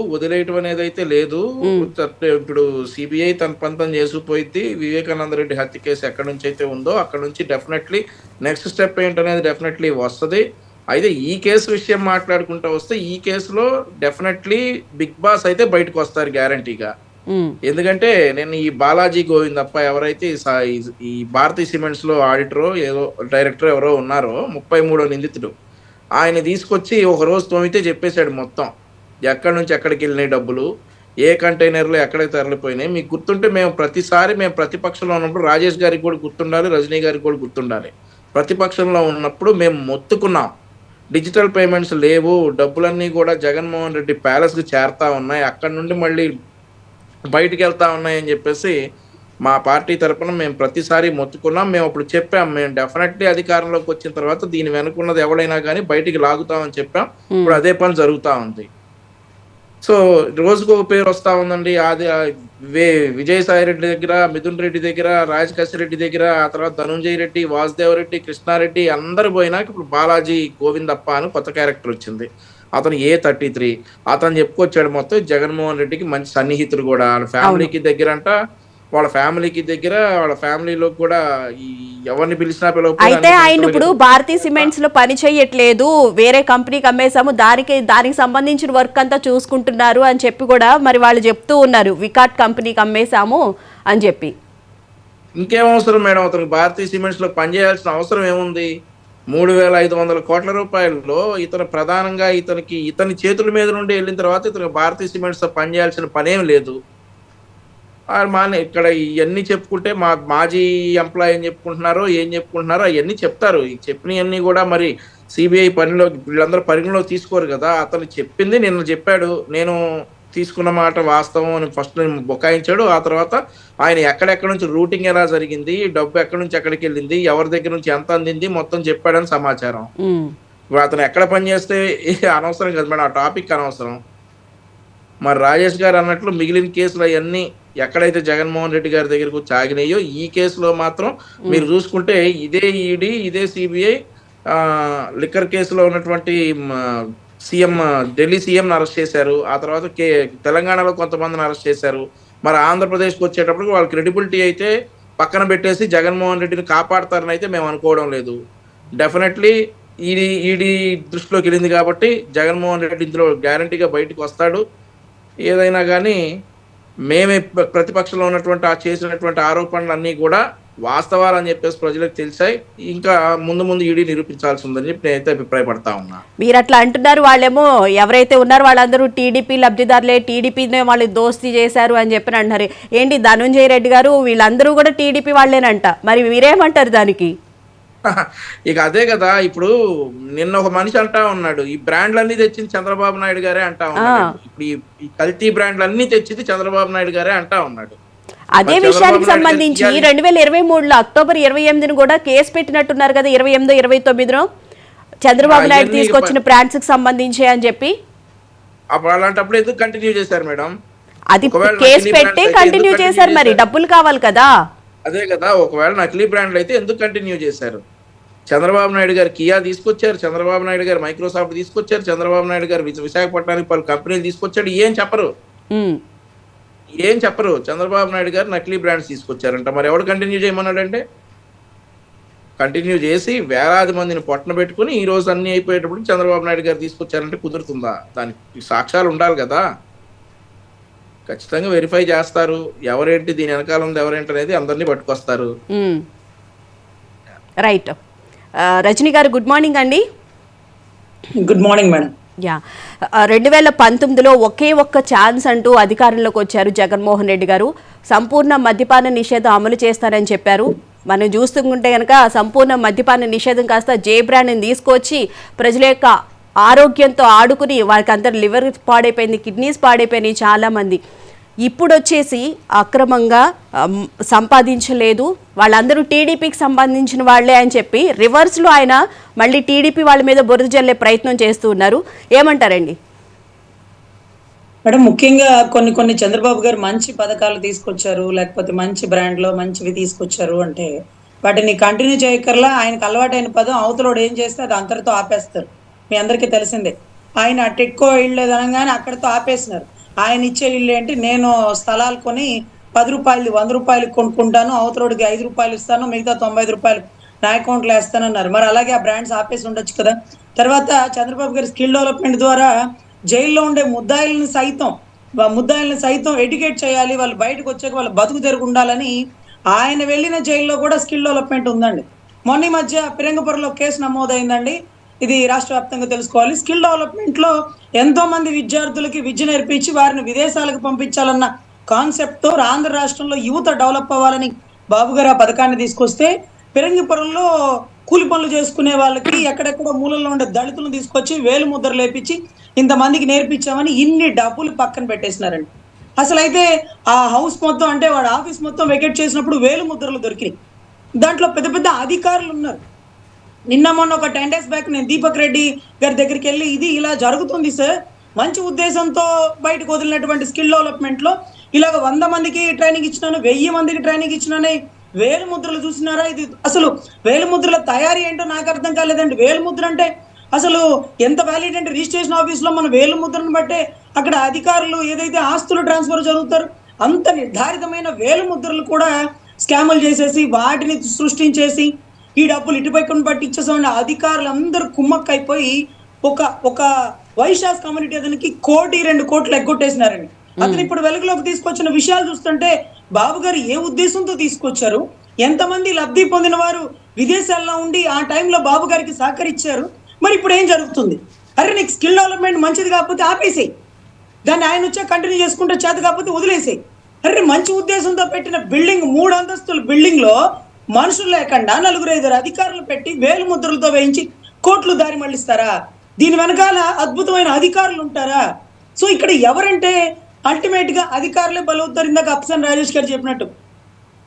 C: ఇప్పుడు సిబిఐ తన పంతం చేసుకుపోయింది. వివేకానంద రెడ్డి హత్య కేసు ఎక్కడి నుంచి అయితే ఉందో అక్కడ నుంచి డెఫినెట్లీ నెక్స్ట్ స్టెప్ ఏంటనేది డెఫినెట్లీ వస్తుంది. అయితే ఈ కేసు విషయం మాట్లాడుకుంటూ వస్తే ఈ కేసులో డెఫినెట్లీ బిగ్ బాస్ అయితే బయటకు వస్తారు గ్యారంటీగా. ఎందుకంటే నేను ఈ బాలాజీ గోవిందప్ప ఎవరైతే ఈ భారతీ సిమెంట్స్ లో ఆడిటరో ఏదో డైరెక్టర్ ఎవరో ఉన్నారో 33వ నిందితుడు, ఆయన తీసుకొచ్చి ఒక రోజు తోమితే చెప్పేశాడు మొత్తం ఎక్కడి నుంచి ఎక్కడికి వెళ్ళినాయి డబ్బులు, ఏ కంటైనర్లో ఎక్కడికి తరలిపోయినాయి. మీకు గుర్తుంటే మేము ప్రతిపక్షంలో ఉన్నప్పుడు రాజేష్ గారికి కూడా గుర్తుండాలి, రజనీ గారికి కూడా గుర్తుండాలి. ప్రతిపక్షంలో ఉన్నప్పుడు మేము మొత్తుకున్నాం, డిజిటల్ పేమెంట్స్ లేవు, డబ్బులన్నీ కూడా జగన్మోహన్ రెడ్డి ప్యాలెస్కి చేరుతా ఉన్నాయి, అక్కడ నుండి మళ్ళీ బయటికి వెళ్తా ఉన్నాయని చెప్పేసి మా పార్టీ తరఫున మేము ప్రతిసారి మొత్తుకున్నాం. మేము అప్పుడు చెప్పాం, మేము డెఫినెట్లీ అధికారంలోకి వచ్చిన తర్వాత దీని వెనుకున్నది ఎవడైనా కానీ బయటికి లాగుతామని చెప్పాం. ఇప్పుడు అదే పని జరుగుతూ ఉంది. సో రోజుకు ఒక పేరు వస్తూ ఉందండి. అది విజయసాయి రెడ్డి దగ్గర, మిథున్ రెడ్డి దగ్గర, రాజకేశ్ రెడ్డి దగ్గర, ఆ తర్వాత ధనుంజయ రెడ్డి, వాసుదేవ్ రెడ్డి, కృష్ణారెడ్డి అందరు పోయినాక ఇప్పుడు బాలాజీ గోవిందప్ప అని కొత్త క్యారెక్టర్ వచ్చింది. అతను A33 అతను చెప్పుకొచ్చాడు మొత్తం జగన్మోహన్ రెడ్డికి మంచి సన్నిహితుడు కూడా. వాళ్ళ ఫ్యామిలీకి దగ్గరంట, వాళ్ళ ఫ్యామిలీలో కూడా ఎవరిని పిలిచినా
A: అయితే ఆయన ఇప్పుడు భారతీ సిమెంట్స్ లో పని చేయట్లేదు, వేరే కంపెనీకి అమ్మేసాము, దానికి సంబంధించిన వర్క్ అంతా చూసుకుంటున్నారు అని చెప్పి కూడా మరి వాళ్ళు చెప్తూ ఉన్నారు, వికాట్ కంపెనీకి అమ్మేసాము అని చెప్పి.
C: ఇంకేం అవసరం మేడం, అతనికి భారతీ సిమెంట్స్ లో పని చేయాల్సిన అవసరం ఏముంది? 3,500 కోట్ల రూపాయల్లో ఇతను ప్రధానంగా ఇతని చేతుల మీద నుండి వెళ్ళిన తర్వాత ఇతను భారతీయ సిమెంట్స్ తో పనిచేయాల్సిన పనేం లేదు. ఇక్కడ ఇవన్నీ చెప్పుకుంటే మాజీ ఎంప్లాయ్ అని చెప్పుకుంటున్నారో ఏం చెప్పుకుంటున్నారో అవన్నీ చెప్తారు. ఈ చెప్పినవన్నీ కూడా మరి సిబిఐ వీళ్ళందరూ పరిగణలోకి తీసుకోరు కదా. అతను చెప్పింది నిన్న చెప్పాడు, నేను తీసుకున్న మాట వాస్తవం అని ఫస్ట్ బుకాయించాడు. ఆ తర్వాత ఆయన ఎక్కడెక్కడి నుంచి రూటింగ్ ఎలా జరిగింది, డబ్బు ఎక్కడి నుంచి ఎక్కడికి వెళ్ళింది, ఎవరి దగ్గర నుంచి ఎంత అందింది మొత్తం చెప్పాడని సమాచారం. ఇప్పుడు అతను ఎక్కడ పనిచేస్తే అనవసరం కదా మేడం, ఆ టాపిక్ అనవసరం. మరి రాజేష్ గారు అన్నట్లు మిగిలిన కేసులు అవన్నీ ఎక్కడైతే జగన్మోహన్ రెడ్డి గారి దగ్గరకు వచ్చి ఆగినాయో ఈ కేసులో మాత్రం మీరు చూసుకుంటే ఇదే ఈడీ, ఇదే సిబిఐ లిక్కర్ కేసులో ఉన్నటువంటి సీఎం, ఢిల్లీ సీఎంని అరెస్ట్ చేశారు. ఆ తర్వాత తెలంగాణలో కొంతమందిని అరెస్ట్ చేశారు. మరి ఆంధ్రప్రదేశ్కి వచ్చేటప్పటికి వాళ్ళ క్రెడిబిలిటీ అయితే పక్కన పెట్టేసి జగన్మోహన్ రెడ్డిని కాపాడతారని అయితే మేము అనుకోవడం లేదు. డెఫినెట్లీ ఈడీ దృష్టిలోకి వెళ్ళింది కాబట్టి జగన్మోహన్ రెడ్డి ఇందులో గ్యారంటీగా బయటకు వస్తాడు. ఏదైనా కానీ మేమే ప్రతిపక్షంలో ఉన్నటువంటి చేసినటువంటి ఆరోపణలన్నీ కూడా వాస్తవాలు అని చెప్పేసి ప్రజలకు తెలిసాయి. ఇంకా ముందు ఈడీ నిరూపించాల్సి ఉందని చెప్పి నేనైతే అభిప్రాయపడతా ఉన్నా.
A: మీరు అట్లా అంటున్నారు, వాళ్ళేమో ఎవరైతే ఉన్నారో వాళ్ళందరూ టీడీపీ లబ్ధిదారులే, టీడీపీనే వాళ్ళు దోస్తీ చేశారు అని చెప్పి అంటున్నారు. ఏంటి ధనుంజయ రెడ్డి గారు వీళ్ళందరూ కూడా టీడీపీ వాళ్ళేనంట, మరి మీరేమంటారు దానికి?
C: ఇక అదే కదా, ఇప్పుడు నిన్న ఒక మనిషి అంటా ఉన్నాడు, ఈ బ్రాండ్లన్నీ తెచ్చింది చంద్రబాబు నాయుడు గారే అంటా ఉన్నాడు. ఇప్పుడు ఈ కల్తీ బ్రాండ్లన్నీ తెచ్చింది చంద్రబాబు నాయుడు గారే అంటా ఉన్నాడు.
A: అదే విషయానికి సంబంధించి 2023లో అక్టోబర్ 28ని కూడా కేసు పెట్టినట్టున్నారు కదా, 28, 29 చంద్రబాబు నాయుడు తీసుకొచ్చిన బ్రాండ్స్ కి సంబంధించి అని చెప్పి.
C: అలాంటప్పుడు ఎందుకు కంటిన్యూ చేశారు మేడం?
A: అది కేసు పెట్టి కంటిన్యూ చేశారు, మరి డబ్బులు కావాలి కదా.
C: అదే కదా, ఒకవేళ నకిలీ బ్రాండ్లు అయితే ఎందుకు కంటిన్యూ చేశారు? చంద్రబాబు నాయుడు గారు కియా తీసుకొచ్చారు, చంద్రబాబు నాయుడు గారు మైక్రోసాఫ్ట్ తీసుకొచ్చారు, చంద్రబాబు నాయుడు గారు విశాఖపట్నానికి పలు కంపెనీలు తీసుకొచ్చాడు. ఏం చెప్పరు. చంద్రబాబు నాయుడు గారు నకిలీ బ్రాండ్స్ తీసుకొచ్చారంట. మరి ఎవడు కంటిన్యూ చేయమన్నాడంటే? కంటిన్యూ చేసి వేలాది మందిని పొట్టన పెట్టుకుని ఈ రోజు అన్ని అయిపోయేటప్పుడు చంద్రబాబు నాయుడు గారు తీసుకొచ్చారంటే కుదురుతుందా? దానికి సాక్ష్యాలు ఉండాలి కదా. ఖచ్చితంగా వెరిఫై చేస్తారు. ఎవరేంటి దీని వెనకాల ఉంది ఎవరేంటి అనేది అందరినీ పట్టుకొస్తారు.
A: Right. Rajani garu good morning అండి.
D: Good morning madam.
A: 2019లో ఒకే ఒక్క ఛాన్స్ అంటూ అధికారంలోకి వచ్చారు జగన్మోహన్ రెడ్డి గారు. సంపూర్ణ మద్యపాన నిషేధం అమలు చేస్తారని చెప్పారు. మనం చూస్తుంటే కనుక సంపూర్ణ మద్యపాన నిషేధం కాస్త జే బ్రాండ్ని తీసుకొచ్చి ప్రజల యొక్క ఆరోగ్యంతో ఆడుకుని వారికి అందరు లివర్ పాడైపోయింది, కిడ్నీస్ పాడైపోయినాయి చాలామంది. ఇప్పుడు వచ్చేసి అక్రమంగా సంపాదించలేదు, వాళ్ళందరూ టీడీపీకి సంబంధించిన వాళ్లే అని చెప్పి రివర్స్లో ఆయన మళ్ళీ టీడీపీ వాళ్ళ మీద బురద జల్లే ప్రయత్నం చేస్తూ ఉన్నారు. ఏమంటారండి
D: మేడం? ముఖ్యంగా కొన్ని చంద్రబాబు గారు మంచి పథకాలు తీసుకొచ్చారు, లేకపోతే మంచి బ్రాండ్లో మంచివి తీసుకొచ్చారు అంటే వాటిని కంటిన్యూ చేయకర్లా ఆయనకు అలవాటైన పదం అవతలోడు ఏం చేస్తే అది అంతటితో ఆపేస్తారు. మీ అందరికీ తెలిసిందే. ఆయన టెట్కో ఇళ్ళు అనగానే అక్కడితో ఆపేసినారు. ఆయన ఇచ్చే ఇల్లు ఏంటి, నేను స్థలాలు కొని 10 రూపాయలు 100 రూపాయలకి కొనుక్కుంటాను, అవతలోడికి 5 రూపాయలు ఇస్తాను, మిగతా 95 రూపాయలు నా అకౌంట్లో వేస్తానన్నారు. మరి అలాగే ఆ బ్రాండ్స్ ఆపేసి ఉండొచ్చు కదా. తర్వాత చంద్రబాబు గారి స్కిల్ డెవలప్మెంట్ ద్వారా జైల్లో ఉండే ముద్దాయిల్ని సైతం ఎడ్యుకేట్ చేయాలి, వాళ్ళు బయటకు వచ్చాక వాళ్ళు బతుకు తెరుగు ఉండాలని ఆయన వెళ్ళిన జైల్లో కూడా స్కిల్ డెవలప్మెంట్ ఉందండి. మొన్న మధ్య పిరంగపురంలో కేసు నమోదైందండి. ఇది రాష్ట్ర వ్యాప్తంగా తెలుసుకోవాలి. స్కిల్ డెవలప్మెంట్ లో ఎంతో మంది విద్యార్థులకి విద్య నేర్పించి వారిని విదేశాలకు పంపించాలన్న కాన్సెప్ట్ తో ఆంధ్ర రాష్ట్రంలో యువత డెవలప్ అవ్వాలని బాబు గారు ఆ పథకాన్ని తీసుకొస్తే పిరంగిపురంలో కూలి పనులు చేసుకునే వాళ్ళకి ఎక్కడెక్కడో మూలల్లో ఉండే దళితులను తీసుకొచ్చి వేలు ముద్ర లేపించి ఇంతమందికి నేర్పించామని ఇన్ని డబ్బులు పక్కన పెట్టేసినారండి. అసలు అయితే ఆ హౌస్ మొత్తం అంటే వాడు ఆఫీస్ మొత్తం వెకేట్ చేసినప్పుడు వేలు ముద్రలు దొరికినాయి. దాంట్లో పెద్ద పెద్ద అధికారులు ఉన్నారు. నిన్న మొన్న ఒక 10 days బ్యాక్ నేను దీపక్ రెడ్డి గారి దగ్గరికి వెళ్ళి ఇది ఇలా జరుగుతుంది సార్, మంచి ఉద్దేశంతో బయటకు వదిలినటువంటి స్కిల్ డెవలప్మెంట్ లో ఇలాగ 100 మందికి ట్రైనింగ్ ఇచ్చినాను, 1000 మందికి ట్రైనింగ్ ఇచ్చినానే, వేలు ముద్రలు చూసినారా? ఇది అసలు వేలు ముద్రల తయారీ ఏంటో నాకు అర్థం కాలేదండి. వేలు ముద్ర అంటే అసలు ఎంత వ్యాలిడ్ అంటే రిజిస్ట్రేషన్ ఆఫీస్ లో మన వేలు ముద్రను బట్టే అక్కడ అధికారులు ఏదైతే ఆస్తులు ట్రాన్స్ఫర్ జరుగుతారు అంత నిర్ధారితమైన వేలు ముద్రలు కూడా స్కాములు చేసేసి వాటిని సృష్టించేసి ఈ డబ్బులు ఇటుపైకొని బట్టి ఇచ్చేసామండి. అధికారులు అందరూ కుమ్మక్కైపోయి ఒక వైశాస్ కమ్యూనిటీ అతనికి 1-2 కోట్లు ఎగ్గొట్టేసినారండి. అతను ఇప్పుడు వెలుగులోకి తీసుకొచ్చిన విషయాలు చూస్తుంటే బాబు గారు ఏ ఉద్దేశంతో తీసుకొచ్చారు, ఎంతమంది లబ్ధి పొందిన వారు విదేశాల్లో ఉండి ఆ టైంలో బాబు గారికి సహకరించారు. మరి ఇప్పుడు ఏం జరుగుతుంది? అరే నీకు స్కిల్ డెవలప్మెంట్ మంచిది కాకపోతే ఆపేసేయి, దాన్ని ఆయన వచ్చా కంటిన్యూ చేసుకుంటే చేత కాకపోతే వదిలేసేయి. అరే మంచి ఉద్దేశంతో పెట్టిన బిల్డింగ్ 3 అంతస్తుల బిల్డింగ్ లో మనుషులు లేకుండా 4-5 అధికారులు పెట్టి వేలు ముద్రలతో వేయించి కోట్లు దారి మళ్ళిస్తారా? దీని వెనకాల అద్భుతమైన అధికారులు ఉంటారా? సో ఇక్కడ ఎవరంటే అల్టిమేట్ గా అధికారులే బలవుతారు. ఇందాక అప్సన్ రాజేష్ గారు చెప్పినట్టు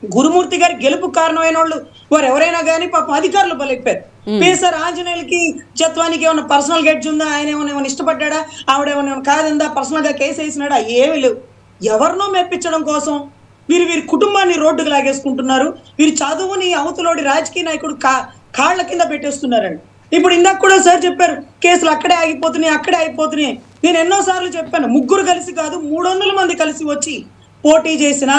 D: గురుమూర్తి గారి గెలుపు కారణమైన వాళ్ళు వారు ఎవరైనా కానీ పాపం అధికారులు బలైపోయారు. పేసర్ ఆంజనేయులకి చత్వానికి ఏమైనా పర్సనల్ గెడ్జ్ ఉందా, ఆయన ఏమైనా ఇష్టపడ్డా, ఆవిడేమైనా కాదందా, పర్సనల్ గా కేసు వేసినాడా? ఏమి లేవు. ఎవరినో మెప్పించడం కోసం వీరి కుటుంబాన్ని రోడ్డుకు లాగేసుకుంటున్నారు. వీరి చదువుని అవతలోడి రాజకీయ నాయకుడు కాళ్ళ కింద పెట్టేస్తున్నారండి. ఇప్పుడు ఇందాక కూడా సార్ చెప్పారు కేసులు అక్కడే ఆగిపోతున్నాయి. నేను ఎన్నోసార్లు చెప్పాను, ముగ్గురు కలిసి కాదు 300 మంది కలిసి వచ్చి పోటీ చేసిన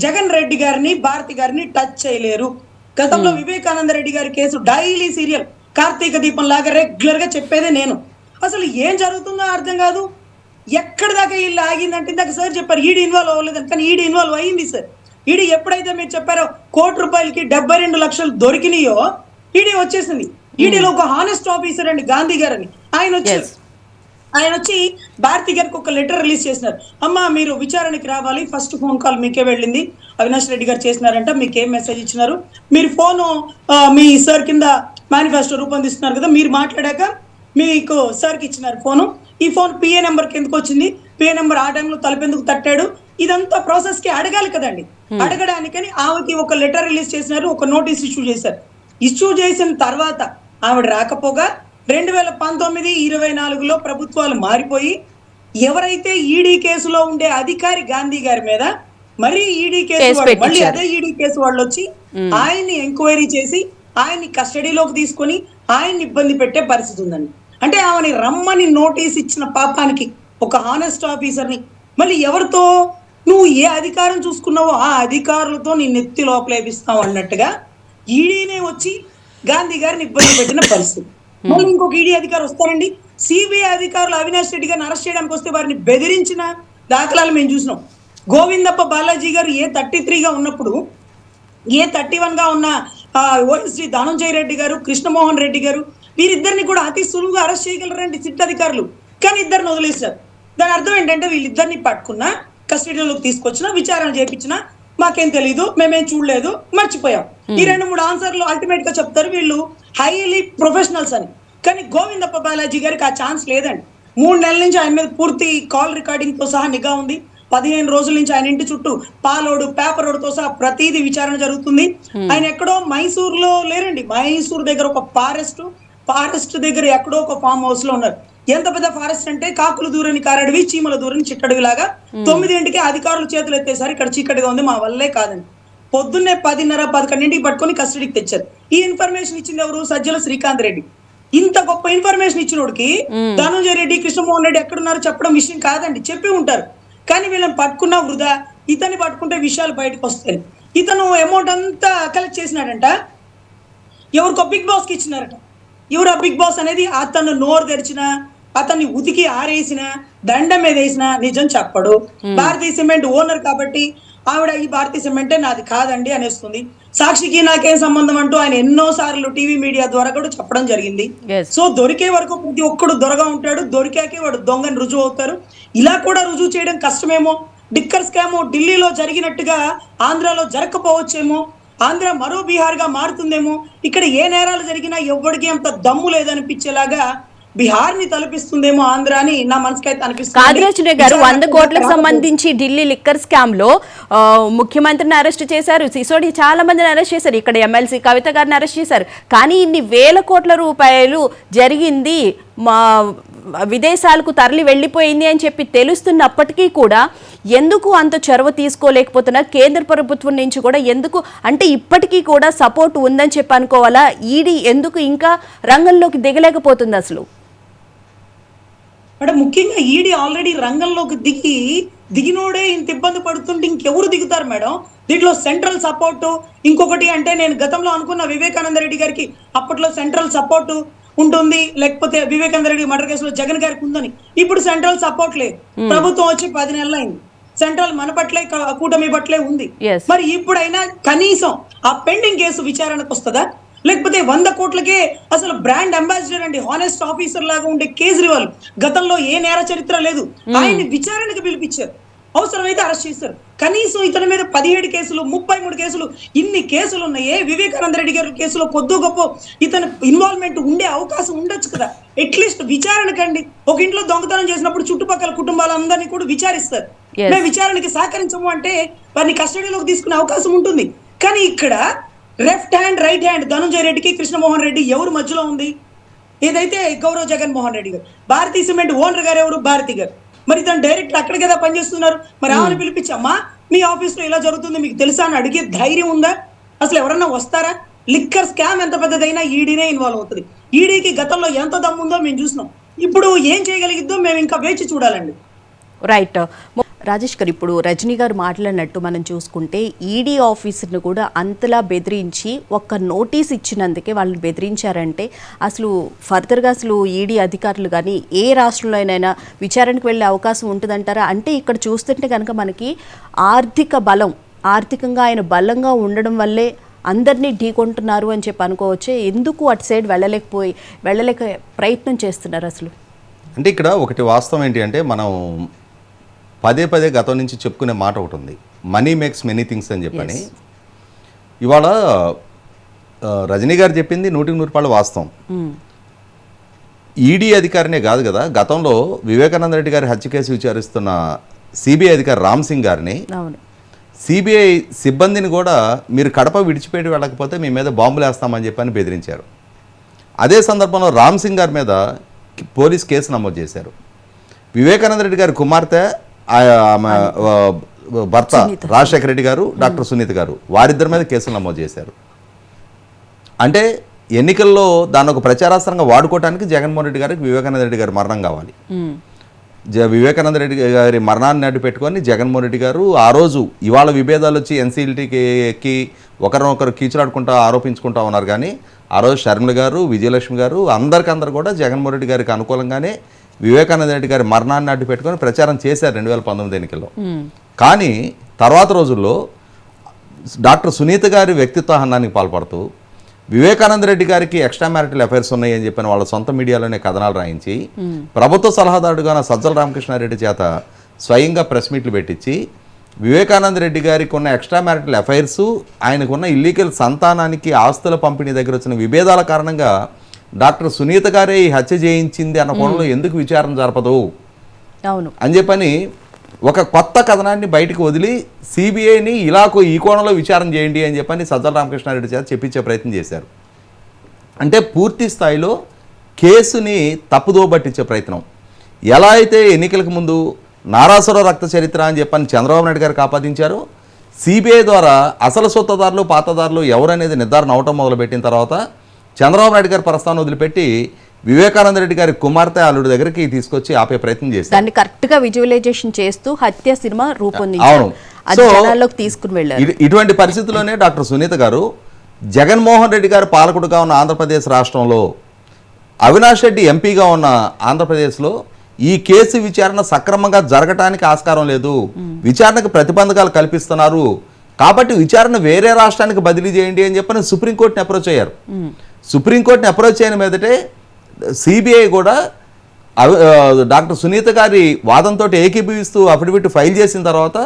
D: జగన్ రెడ్డి గారిని, భారతి గారిని టచ్ చేయలేరు. గతంలో వివేకానంద రెడ్డి గారి కేసు డైలీ సీరియల్ కార్తీక దీపం లాగా రెగ్యులర్ గా చెప్పేదే నేను. అసలు ఏం జరుగుతుందో అర్థం కాదు. ఎక్కడి దాకా వీళ్ళు ఆగిందంటే ఇందాక సార్ చెప్పారు ఈడీ ఇన్వాల్వ్ అవ్వలేదని, కానీ ఈడీ ఇన్వాల్వ్ అయ్యింది సార్. ఈడీ ఎప్పుడైతే మీరు చెప్పారో ₹1,00,00,000కి 72 లక్షలు దొరికినాయో ఈడీ వచ్చేసింది. ఈడీలో ఒక హానెస్ట్ ఆఫీసర్ అండి గాంధీ గారని ఆయన వచ్చి భారతి గారికి ఒక లెటర్ రిలీజ్ చేసినారు. అమ్మా మీరు విచారణకి రావాలి, ఫస్ట్ ఫోన్ కాల్ మీకే వెళ్ళింది, అవినాష్ రెడ్డి గారు చేసినారంట, మీకేం మెసేజ్ ఇచ్చినారు, మీరు ఫోను మీ సార్ కింద మేనిఫెస్టో రూపొందిస్తున్నారు కదా, మీరు మాట్లాడాక మీకు సార్కి ఇచ్చినారు ఫోను. ఈ ఫోన్ పిఏ నెంబర్ కిందకు వచ్చింది, పిఏ నెంబర్ ఆ టైంలో తలపెందుకు తట్టాడు, ఇదంతా ప్రాసెస్ కి అడగాలి కదండి. అడగడానికని ఆమెకి ఒక లెటర్ రిలీజ్ చేసినారు, ఒక నోటీస్ ఇష్యూ చేశారు. ఇష్యూ చేసిన తర్వాత ఆవిడ రాకపోగా 2019-24లో ప్రభుత్వాలు మారిపోయి ఎవరైతే ఈడీ కేసులో ఉండే అధికారి గాంధీ గారి మీద మరీ ఈడీ కేసు మళ్ళీ అదే ఈడీ కేసు వాళ్ళు వచ్చి ఆయన్ని ఎంక్వైరీ చేసి ఆయన్ని కస్టడీలోకి తీసుకొని ఆయన్ని ఇబ్బంది పెట్టే పరిస్థితి ఉందండి. అంటే ఆమెని రమ్మని నోటీస్ ఇచ్చిన పాపానికి ఒక హానెస్ట్ ఆఫీసర్ని మళ్ళీ ఎవరితో నువ్వు ఏ అధికారం చూసుకున్నావో ఆ అధికారులతో నీ నెత్తి లోపలేపిస్తావు అన్నట్టుగా ఈడీనే వచ్చి గాంధీ గారిని ఇబ్బంది పెట్టిన పరిస్థితి. మళ్ళీ ఇంకొక ఈడీ అధికారి వస్తారండి, సిబిఐ అధికారులు అవినాష్ రెడ్డి గారిని అరెస్ట్ చేయడానికి వస్తే వారిని బెదిరించిన దాఖలాలు మేము చూసినాం. గోవిందప్ప బాలాజీ గారు A33గా ఉన్నప్పుడు A31గా ఉన్న ఓఎస్డీ ధనంజయ రెడ్డి గారు, కృష్ణమోహన్ రెడ్డి గారు వీరిద్దరిని కూడా అతి సులువుగా అరెస్ట్ చేయగలరండి సిట్ అధికారులు. కానీ ఇద్దరిని వదిలేశారు. దాని అర్థం ఏంటంటే వీళ్ళిద్దరిని పట్టుకున్నా, కస్టడీలోకి తీసుకొచ్చినా, విచారణ చేయించినా మాకేం తెలీదు, మేమేం చూడలేదు, మర్చిపోయాం, ఈ 2-3 ఆన్సర్లు అల్టిమేట్ గా చెప్తారు వీళ్ళు హైలీ ప్రొఫెషనల్స్ అని. కానీ గోవిందప్ప బాలాజీ గారికి ఆ ఛాన్స్ లేదండి. 3 నెలల నుంచి ఆయన మీద పూర్తి కాల్ రికార్డింగ్ తో సహా నిఘా ఉంది. 15 రోజుల నుంచి ఆయన ఇంటి చుట్టూ పాలోడు పేపరోడుతో సహా ప్రతిదీ విచారణ జరుగుతుంది. ఆయన ఎక్కడో మైసూరులో లేరండి, మైసూరు దగ్గర ఒక ఫారెస్ట్ దగ్గర ఎక్కడో ఒక ఫామ్ హౌస్ లో ఉన్నారు. ఎంత పెద్ద ఫారెస్ట్ అంటే కాకులు దూరని కారడవి, చీమల దూరని చిట్టడవి లాగా. 9ంటికి అధికారులు చేతులు ఎత్తేసారు, ఇక్కడ చీకటిగా ఉంది, మా వల్లే కాదండి. పొద్దున్నే 10:30-11ంటికి పట్టుకొని కస్టడీకి తెచ్చారు. ఈ ఇన్ఫర్మేషన్ ఇచ్చింది ఎవరు? సజ్జల శ్రీకాంత్ రెడ్డి. ఇంత గొప్ప ఇన్ఫర్మేషన్ ఇచ్చినోడికి ధనంజయ రెడ్డి, కృష్ణమోహన్ రెడ్డి ఎక్కడున్నారు చెప్పడం విషయం కాదండి, చెప్పి ఉంటారు. కానీ వీళ్ళని పట్టుకున్నా వృధా, ఇతన్ని పట్టుకుంటే విషయాలు బయటకు వస్తాయి. ఇతను అమౌంట్ అంతా కలెక్ట్ చేసినాడంట, ఎవరికో బిగ్ బాస్ కి ఇచ్చినారట. ఎవరు ఆ బిగ్ బాస్ అనేది అతను నోరు తెరిచినా, అతన్ని ఉతికి ఆరేసిన, దండం మీద వేసిన నిజం చెప్పడు. భారతీయ సిమెంట్ ఓనర్ కాబట్టి ఆవిడ ఈ భారతీయ సిమెంటే నాది కాదండి అనేస్తుంది. సాక్షికి నాకేం సంబంధం అంటూ ఆయన ఎన్నో సార్లు టీవీ మీడియా ద్వారా కూడా చెప్పడం జరిగింది. సో దొరికే వరకు ప్రతి ఒక్కడు దొరగా ఉంటాడు, దొరికాకే వాడు దొంగని రుజువు అవుతారు. ఇలా కూడా రుజువు చేయడం కష్టమేమో. డిక్కర్ స్కామ్ ఢిల్లీలో జరిగినట్టుగా ఆంధ్రాలో జరగకపోవచ్చేమో, ఆంధ్ర మరో బీహార్ గా మారుతుందేమో. ఇక్కడ ఏ నేరాలు జరిగినా ఎవ్వడికి అంత దమ్ము లేదనిపించేలాగా బీహార్ ని తలపిస్తుందేమో ఆంధ్ర అని నా మనసుకైతే అనిపిస్తుంది.
A: కాదిరాజునే గారు 100 కోట్లకు సంబంధించి ఢిల్లీ లిక్కర్ స్కామ్ లో ముఖ్యమంత్రిని అరెస్ట్ చేశారు, సిసోడి చాలా మందిని అరెస్ట్ చేశారు, ఇక్కడ ఎమ్మెల్సీ కవిత గారిని అరెస్ట్ చేశారు. కానీ ఇన్ని వేల కోట్ల రూపాయలు జరిగింది, మా విదేశాలకు తరలి వెళ్ళిపోయింది అని చెప్పి తెలుస్తున్నప్పటికీ కూడా ఎందుకు అంత చొరవ తీసుకోలేకపోతున్నారు కేంద్ర ప్రభుత్వం నుంచి కూడా? ఎందుకు అంటే ఇప్పటికీ కూడా సపోర్ట్ ఉందని చెప్పి అనుకోవాలా? ఈడీ ఎందుకు ఇంకా రంగంలోకి దిగలేకపోతుంది అసలు?
D: అంటే ముఖ్యంగా ఈడీ ఆల్రెడీ రంగంలోకి దిగినోడే ఇంత ఇబ్బంది పడుతుంటే ఇంకెవరు దిగుతారు మేడం? దీంట్లో సెంట్రల్ సపోర్ట్ ఇంకొకటి అంటే నేను గతంలో అనుకున్న వివేకానంద రెడ్డి గారికి అప్పట్లో సెంట్రల్ సపోర్ట్ ఉంటుంది, లేకపోతే వివేకానంద రెడ్డి మర్డర్ కేసులో జగన్ గారికి ఉందని. ఇప్పుడు సెంట్రల్ సపోర్ట్ లేదు, ప్రభుత్వం వచ్చి 10 నెలలు అయింది, సెంట్రల్ మన పట్లే కూటమి పట్లే ఉంది. మరి ఇప్పుడైనా కనీసం ఆ పెండింగ్ కేసు విచారణకు వస్తుందా? లేకపోతే 100 కోట్లకే అసలు బ్రాండ్ అంబాసిడర్ అండి, హానెస్ట్ ఆఫీసర్ లాగా ఉండే కేజ్రీవాల్, గతంలో ఏ నేర చరిత్ర లేదు, ఆయన్ని విచారణకు పిలిపించారు, అవసరమైతే అరెస్ట్ చేశారు. కనీసం ఇతని మీద 17 కేసులు, 33 కేసులు, ఇన్ని కేసులు ఉన్నాయే. వివేకానంద రెడ్డి గారి కేసులో కొద్దో గొప్ప ఇతని ఇన్వాల్వ్మెంట్ ఉండే అవకాశం ఉండొచ్చు కదా. అట్లీస్ట్ విచారణకండి. ఒక ఇంట్లో దొంగతనం చేసినప్పుడు చుట్టుపక్కల కుటుంబాలందరినీ కూడా విచారిస్తారు.
A: Yes.
D: మేము విచారణకి సహకరించము అంటే వారిని కస్టడీలోకి తీసుకునే అవకాశం ఉంటుంది. కానీ ఇక్కడ left hand right hand Dhananjaya రెడ్డికి కృష్ణమోహన్ రెడ్డి ఎవరు మధ్యలో ఉంది? ఏదైతే గౌరవ్ జగన్మోహన్ రెడ్డి గారు, భారతీయ సిమెంట్ ఓనర్ గారు ఎవరు? భారతి గారు. మరి తను డైరెక్ట్ అక్కడికి కదా పనిచేస్తున్నారు. మరి ఆమెను పిలిపించమ్మా, మీ ఆఫీస్ లో ఇలా జరుగుతుంది మీకు తెలుసా అని అడిగే ధైర్యం ఉందా? అసలు ఎవరన్నా వస్తారా? లిక్కర్ స్కామ్ ఎంత పెద్దదైనా ఈడీనే ఇన్వాల్వ్ అవుతుంది. ఈడీకి గతంలో ఎంత దమ్ముందో మేము చూసినాం. ఇప్పుడు ఏం చేయగలిగిద్దో మేము ఇంకా వేచి చూడాలండి.
A: రైట్. రాజేష్ గారు, ఇప్పుడు రజనీ గారు మాట్లాడినట్టు మనం చూసుకుంటే ఈడీ ఆఫీసర్ని కూడా అంతలా బెదిరించి ఒక్క నోటీస్ ఇచ్చినందుకే వాళ్ళని బెదిరించారంటే అసలు ఫర్దర్గా అసలు ఈడీ అధికారులు కానీ ఏ రాష్ట్రంలో అయినా విచారణకు వెళ్ళే అవకాశం ఉంటుందంటారా? అంటే ఇక్కడ చూస్తుంటే కనుక మనకి ఆర్థికంగా ఆయన బలంగా ఉండడం వల్లే అందరినీ ఢీకొంటున్నారు అని చెప్పి అనుకోవచ్చే. ఎందుకు అటు సైడ్ వెళ్ళలేక ప్రయత్నం చేస్తున్నారు అసలు?
B: అంటే ఇక్కడ ఒకటి వాస్తవం ఏంటి అంటే, మనం పదే గతం నుంచి చెప్పుకునే మాట ఒకటి ఉంది, మనీ మేక్స్ మెనీ థింగ్స్ అని చెప్పని. ఇవాళ రజనీ గారు చెప్పింది 100% వాస్తవం. ఈడీ అధికారినే కాదు కదా, గతంలో వివేకానంద రెడ్డి గారి హత్య కేసు విచారిస్తున్న సిబిఐ అధికారి రామ్ సింగ్ గారిని, సిబిఐ సిబ్బందిని కూడా మీరు కడప విడిచిపెట్టి వెళ్ళకపోతే మీ మీద బాంబులు వేస్తామని చెప్పని బెదిరించారు. అదే సందర్భంలో రామ్ సింగ్ గారి మీద పోలీస్ కేసు నమోదు చేశారు. వివేకానంద రెడ్డి గారి కుమార్తె, ఆమె భర్త రాజశేఖర రెడ్డి గారు, డాక్టర్ సునీత గారు, వారిద్దరి మీద కేసులు నమోదు చేశారు. అంటే ఎన్నికల్లో దాన్ని ఒక ప్రచారాస్త్రంగా వాడుకోవడానికి జగన్మోహన్ రెడ్డి గారికి వివేకానంద రెడ్డి గారి మరణం కావాలి. వివేకానంద రెడ్డి గారి మరణాన్ని అడ్డు పెట్టుకొని జగన్మోహన్ రెడ్డి గారు ఆ రోజు, ఇవాళ విభేదాలు వచ్చి ఎన్సీఎల్టీకి ఎక్కి ఒకరినొకరు కీచులాడుకుంటా ఆరోపించుకుంటా ఉన్నారు, కానీ ఆ రోజు షర్మిల గారు, విజయలక్ష్మి గారు అందరు కూడా జగన్మోహన్ రెడ్డి గారికి అనుకూలంగానే వివేకానంద రెడ్డి గారి మరణాన్ని అడ్డు పెట్టుకొని ప్రచారం చేశారు 2019 ఎన్నికల్లో. కానీ తర్వాత రోజుల్లో డాక్టర్ సునీత గారి వ్యక్తిత్వ హననానికి పాల్పడుతూ వివేకానంద రెడ్డి గారికి ఎక్స్ట్రా మ్యారిటల్ అఫైర్స్ ఉన్నాయి అని చెప్పిన వాళ్ళ సొంత మీడియాలోనే కథనాలు రాయించి ప్రభుత్వ సలహాదారుడుగా సజ్జల రామకృష్ణారెడ్డి చేత స్వయంగా ప్రెస్ మీట్లు పెట్టించి వివేకానంద రెడ్డి గారికి ఉన్న ఎక్స్ట్రా మ్యారిటల్ అఫైర్స్, ఆయనకున్న ఇల్లీగల్ సంతానానికి ఆస్తుల పంపిణీ దగ్గర వచ్చిన విభేదాల కారణంగా డాక్టర్ సునీత గారే ఈ హత్య చేయించింది అన్న కోణంలో ఎందుకు విచారణ జరపదు అని చెప్పని ఒక కొత్త కథనాన్ని బయటకు వదిలి సిబిఐని ఈ కోణంలో విచారణ చేయండి అని చెప్పని సజ్జల రామకృష్ణారెడ్డి చేత చెప్పించే ప్రయత్నం చేశారు. అంటే పూర్తి స్థాయిలో కేసుని తప్పుదో పట్టించే ప్రయత్నం. ఎలా అయితే ఎన్నికలకు ముందు నారాసుర రక్త చరిత్ర అని చెప్పని చంద్రబాబు నాయుడు గారికి ఆపాదించారు, సిబిఐ ద్వారా అసలు సొత్తదారులు పాతదారులు ఎవరనేది నిర్ధారణ అవటం మొదలుపెట్టిన తర్వాత చంద్రబాబు నాయుడు గారి ప్రస్తావన వదిలిపెట్టి వివేకానంద రెడ్డి గారి కుమార్తె అల్లుడి దగ్గరికి తీసుకొచ్చి ఆపే ప్రయత్నం చేశారు.
A: దాన్ని కరెక్ట్ గా విజువలైజేషన్ చేస్తూ హత్య సినిమా రూపొందించారు.
B: ఇటువంటి పరిస్థితుల్లోనే డాక్టర్ సునీత గారు జగన్మోహన్ రెడ్డి గారు పాలకుడుగా ఉన్న ఆంధ్రప్రదేశ్ రాష్ట్రంలో, అవినాష్ రెడ్డి ఎంపీగా ఉన్న ఆంధ్రప్రదేశ్లో ఈ కేసు విచారణ సక్రమంగా జరగటానికి ఆస్కారం లేదు, విచారణకు ప్రతిబంధకాలు కల్పిస్తున్నారు, కాబట్టి విచారణ వేరే రాష్ట్రానికి బదిలీ చేయండి అని చెప్పని సుప్రీంకోర్టుని అప్రోచ్ అయ్యారు. సుప్రీంకోర్టుని అప్రోచ్ అయిన మీదటే సిబిఐ కూడా డాక్టర్ సునీత గారి వాదంతో ఏకీభవిస్తూ అఫిడవిట్ ఫైల్ చేసిన తర్వాత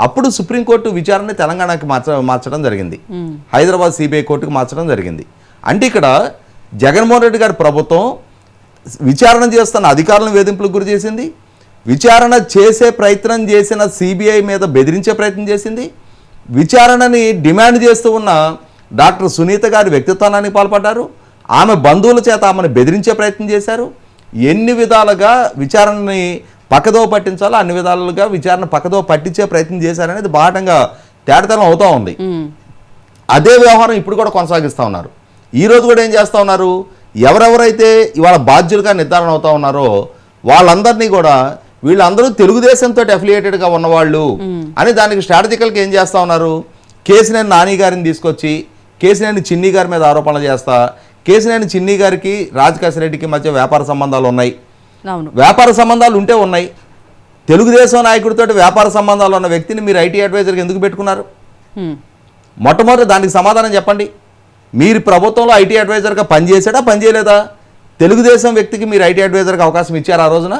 B: అప్పుడు సుప్రీంకోర్టు విచారణ తెలంగాణకి మార్చడం జరిగింది, హైదరాబాద్ సిబిఐ కోర్టుకు మార్చడం జరిగింది. అంటే ఇక్కడ జగన్మోహన్ రెడ్డి గారి ప్రభుత్వం విచారణ చేస్తున్న అధికారులను వేధింపులకు గురి చేసింది, విచారణ చేసే ప్రయత్నం చేసిన సిబిఐ మీద బెదిరించే ప్రయత్నం చేసింది, విచారణని డిమాండ్ చేస్తూ ఉన్న డాక్టర్ సునీత గారి వ్యక్తిత్వానికి పాల్పడ్డారు, ఆమె బంధువుల చేత ఆమెను బెదిరించే ప్రయత్నం చేశారు. ఎన్ని విధాలుగా విచారణని పక్కదో పట్టించాలో అన్ని విధాలుగా విచారణ పక్కదో పట్టించే ప్రయత్నం చేశారనేది బాటంగా తేటతెల్లం అవుతూ ఉంది. అదే వ్యవహారం ఇప్పుడు కూడా కొనసాగిస్తూ ఉన్నారు. ఈరోజు కూడా ఏం చేస్తూ ఉన్నారు, ఎవరెవరైతే ఇవాళ బాధ్యులుగా నిర్ధారణ అవుతూ ఉన్నారో వాళ్ళందరినీ కూడా వీళ్ళందరూ తెలుగుదేశంతో అఫిలియేటెడ్గా ఉన్నవాళ్ళు అని దానికి స్ట్రాటజికల్గా ఏం చేస్తూ ఉన్నారు, కేసినేని నాని గారిని తీసుకొచ్చి కేసినేని చిన్ని గారి మీద ఆరోపణలు చేస్తా, కేసినేని చిన్ని గారికి రాజకేశ్ రెడ్డికి మధ్య వ్యాపార సంబంధాలు ఉన్నాయి, వ్యాపార సంబంధాలు ఉంటే ఉన్నాయి, తెలుగుదేశం నాయకుడితో వ్యాపార సంబంధాలు ఉన్న వ్యక్తిని మీరు ఐటీ అడ్వైజర్గా ఎందుకు పెట్టుకున్నారు? మొట్టమొదటి దానికి సమాధానం చెప్పండి. మీరు ప్రభుత్వంలో ఐటీ అడ్వైజర్గా పనిచేసాడా పనిచేయలేదా? తెలుగుదేశం వ్యక్తికి మీరు ఐటీ అడ్వైజర్గా అవకాశం ఇచ్చారు ఆ రోజున?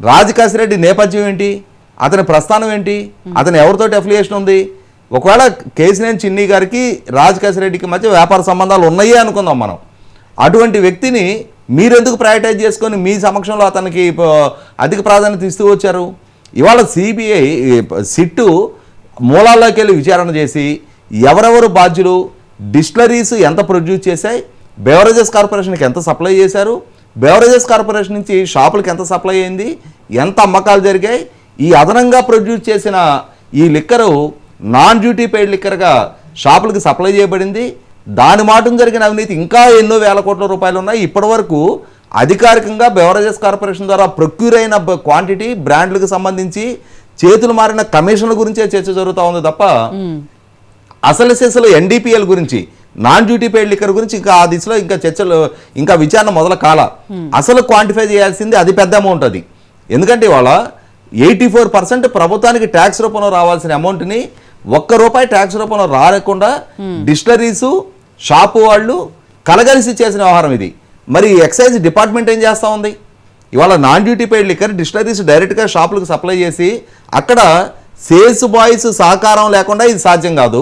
B: రాజకాశి రెడ్డి నేపథ్యం ఏంటి, అతని ప్రస్థానం ఏంటి, అతను ఎవరితోటి అఫిలియేషన్ ఉంది? ఒకవేళ కేసినేని చిన్ని గారికి రాజకాశి రెడ్డికి మధ్య వ్యాపార సంబంధాలు ఉన్నాయే అనుకుందాం మనం. అటువంటి వ్యక్తిని మీరెందుకు ప్రయారిటైజ్ చేసుకొని మీ సమక్షంలో అతనికి అధిక ప్రాధాన్యత ఇస్తూ వచ్చారు? ఇవాళ సిబిఐ సిట్టు మూలాల్లోకి వెళ్ళి విచారణ చేసి ఎవరెవరు బాధ్యులు, డిస్టిలరీస్ ఎంత ప్రొడ్యూస్ చేశాయి, బెవరేజెస్ కార్పొరేషన్కి ఎంత సప్లై చేశారు, బెవరేజెస్ కార్పొరేషన్ నుంచి షాపులకి ఎంత సప్లై అయింది, ఎంత అమ్మకాలు జరిగాయి, ఈ అదనంగా ప్రొడ్యూస్ చేసిన ఈ లిక్కరు నాన్ డ్యూటీ పెయిడ్ లిక్కర్గా షాపులకి సప్లై చేయబడింది. దాని మాటం జరిగిన అవినీతి ఇంకా ఎన్నో వేల కోట్ల రూపాయలు ఉన్నాయి. ఇప్పటివరకు అధికారికంగా బెవరేజెస్ కార్పొరేషన్ ద్వారా ప్రొక్యూర్ అయిన క్వాంటిటీ, బ్రాండ్లకు సంబంధించి చేతులు మారిన కమిషన్ల గురించే చర్చ జరుగుతూ ఉంది తప్ప అసలు సెసలు NDPL గురించి, నాన్ డ్యూటీ పెయిడ్ లిక్కర్ గురించి ఇంకా ఆ దిశలో ఇంకా చర్చలు, ఇంకా విచారణ మొదలు కాల. అసలు క్వాంటిఫై చేయాల్సింది అది పెద్ద అమౌంట్. అది ఎందుకంటే ఇవాళ 84% ప్రభుత్వానికి ట్యాక్స్ రూపంలో రావాల్సిన అమౌంట్ని ₹1 ట్యాక్స్ రూపంలో రాకుండా డిస్టిలరీసు, షాపు వాళ్ళు కలగలిసి చేసిన వ్యవహారం ఇది. మరి ఎక్సైజ్ డిపార్ట్మెంట్ ఏం చేస్తూ ఉంది? ఇవాళ non duty paid liquor distilleries డైరెక్ట్గా షాపులకు సప్లై చేసి అక్కడ సేల్స్ బాయ్స్ సహకారం లేకుండా ఇది సాధ్యం కాదు.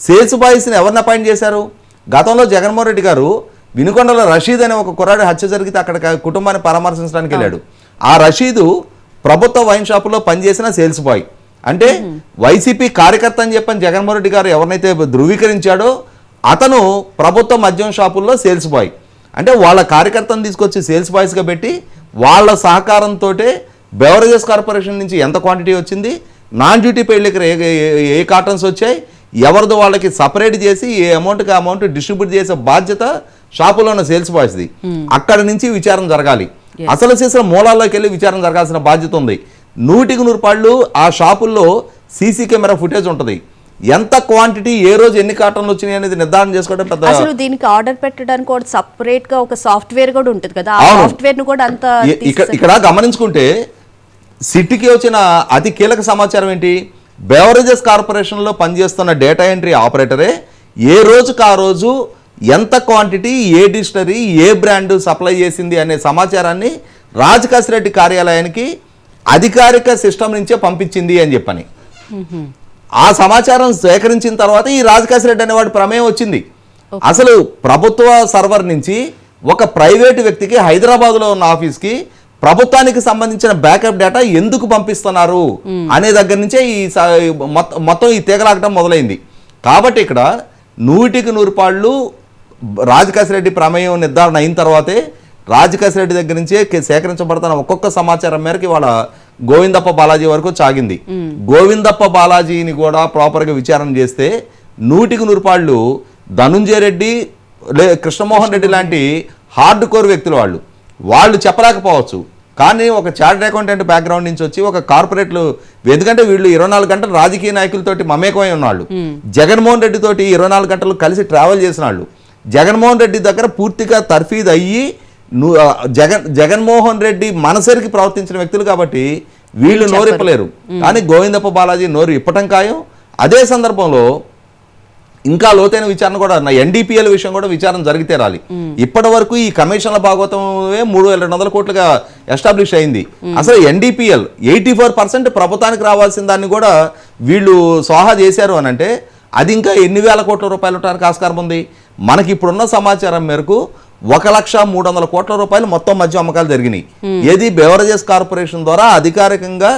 B: సేల్స్ బాయ్స్ని ఎవరిని అపాయింట్ చేశారు? గతంలో జగన్మోహన్ రెడ్డి గారు వినుకొండలో రషీద్ అనే ఒక కుర్రాడు హత్య జరిగితే అక్కడ కుటుంబాన్ని పరామర్శించడానికి వెళ్ళాడు. ఆ రషీదు ప్రభుత్వ వైన్ షాపులో పనిచేసిన సేల్స్ బాయ్. అంటే వైసీపీ కార్యకర్త అని చెప్పని జగన్మోహన్ రెడ్డి గారు ఎవరినైతే ధృవీకరించాడో అతను ప్రభుత్వ మద్యం షాపుల్లో సేల్స్ బాయ్. అంటే వాళ్ళ కార్యకర్తను తీసుకొచ్చి సేల్స్ బాయ్స్గా పెట్టి వాళ్ళ సహకారంతో బెవరేజెస్ కార్పొరేషన్ నుంచి ఎంత క్వాంటిటీ వచ్చింది, నాన్ డ్యూటీ పెయిడ్ లిక్కర్ ఏ కాటన్స్ వచ్చాయి, ఎవరిదో వాళ్ళకి సపరేట్ చేసి ఏ అమౌంట్కి అమౌంట్ డిస్ట్రిబ్యూట్ చేసే బాధ్యత షాపులో ఉన్న సేల్స్ బాయ్స్ది. అక్కడ నుంచి విచారణ జరగాలి. అసలు చేసిన మూలాల్లోకి వెళ్ళి విచారణ జరగాల్సిన బాధ్యత ఉంది. 100% ఆ షాపుల్లో సీసీ కెమెరా ఫుటేజ్ ఉంటుంది. ఎంత క్వాంటిటీ, ఏ రోజు ఎన్ని కాటన్లు వచ్చినాయి అనేది నిర్ధారణ చేసుకోవడం పెద్ద.
A: అసలు దీనికి ఆర్డర్ పెట్టడానికి కూడా సపరేట్ గా ఒక సాఫ్ట్వేర్ కూడా ఉంటుంది కదా, ఆ సాఫ్ట్వేర్ ను కూడా అంత
B: ఇక్కడ గమనించుకుంటే సిటీకి వచ్చిన అతి కీలక సమాచారం ఏంటి? బెవరేజెస్ కార్పొరేషన్లో పనిచేస్తున్న డేటా ఎంట్రీ ఆపరేటరే ఏ రోజుకు ఆ రోజు ఎంత క్వాంటిటీ, ఏ డిస్టిలరీ, ఏ బ్రాండ్ సప్లై చేసింది అనే సమాచారాన్ని రాజకాశి రెడ్డి కార్యాలయానికి అధికారిక సిస్టమ్ నుంచే పంపించింది అని చెప్పని. ఆ సమాచారం సేకరించిన తర్వాత ఈ రాజకాశి రెడ్డి అనేవాడు ప్రమేయం వచ్చింది. అసలు ప్రభుత్వ సర్వర్ నుంచి ఒక ప్రైవేటు వ్యక్తికి హైదరాబాద్లో ఉన్న ఆఫీస్కి ప్రభుత్వానికి సంబంధించిన బ్యాకప్ డేటా ఎందుకు పంపిస్తున్నారు అనే దగ్గర నుంచే ఈ మొత్తం ఈ తీగలాగటం మొదలైంది. కాబట్టి ఇక్కడ 100% రాజకాశి రెడ్డి ప్రమేయం నిర్ధారణ అయిన తర్వాతే రాజకాశి రెడ్డి దగ్గర నుంచే సేకరించబడుతున్న ఒక్కొక్క సమాచారం మేరకు ఇవాళ గోవిందప్ప బాలాజీ వరకు సాగింది. గోవిందప్ప బాలాజీని కూడా ప్రాపర్గా విచారణ చేస్తే 100% ధనుంజయ రెడ్డి, కృష్ణమోహన్ రెడ్డి లాంటి హార్డ్ కోర్ వ్యక్తులు వాళ్ళు చెప్పలేకపోవచ్చు. కానీ ఒక చార్టెడ్ అకౌంటెంట్ బ్యాక్గ్రౌండ్ నుంచి వచ్చి ఒక కార్పొరేట్లు, ఎందుకంటే వీళ్ళు 24 గంటలు రాజకీయ నాయకులతోటి మమేకమై ఉన్నాళ్ళు, జగన్మోహన్ రెడ్డి తోటి 24 గంటలు కలిసి ట్రావెల్ చేసిన వాళ్ళు, జగన్మోహన్ రెడ్డి దగ్గర పూర్తిగా తర్ఫీదు అయ్యి జగన్మోహన్ రెడ్డి మనసరికి ప్రవర్తించిన వ్యక్తులు కాబట్టి వీళ్ళు నోరిప్పలేరు. కానీ గోవిందప్ప బాలాజీ నోరు ఇప్పటం ఖాయం. అదే సందర్భంలో ఇంకా లోతైన విచారణ కూడా, NDPL విషయం కూడా విచారణ జరిగితే రాలి. ఇప్పటి వరకు ఈ కమిషన్ల భాగవతమే 3,200 కోట్లుగా ఎస్టాబ్లిష్ అయింది. అసలు NDPL 84% ప్రభుత్వానికి రావాల్సిన దాన్ని కూడా వీళ్ళు స్వాహా చేశారు అని అంటే అది ఇంకా ఎన్ని వేల కోట్ల రూపాయలు ఉండడానికి ఆస్కారం ఉంది. మనకి ఇప్పుడున్న సమాచారం మేరకు 1,300,000 కోట్ల రూపాయలు మొత్తం మద్యం అమ్మకాలు జరిగినాయి. ఏది బెవరేజెస్ కార్పొరేషన్ ద్వారా అధికారికంగా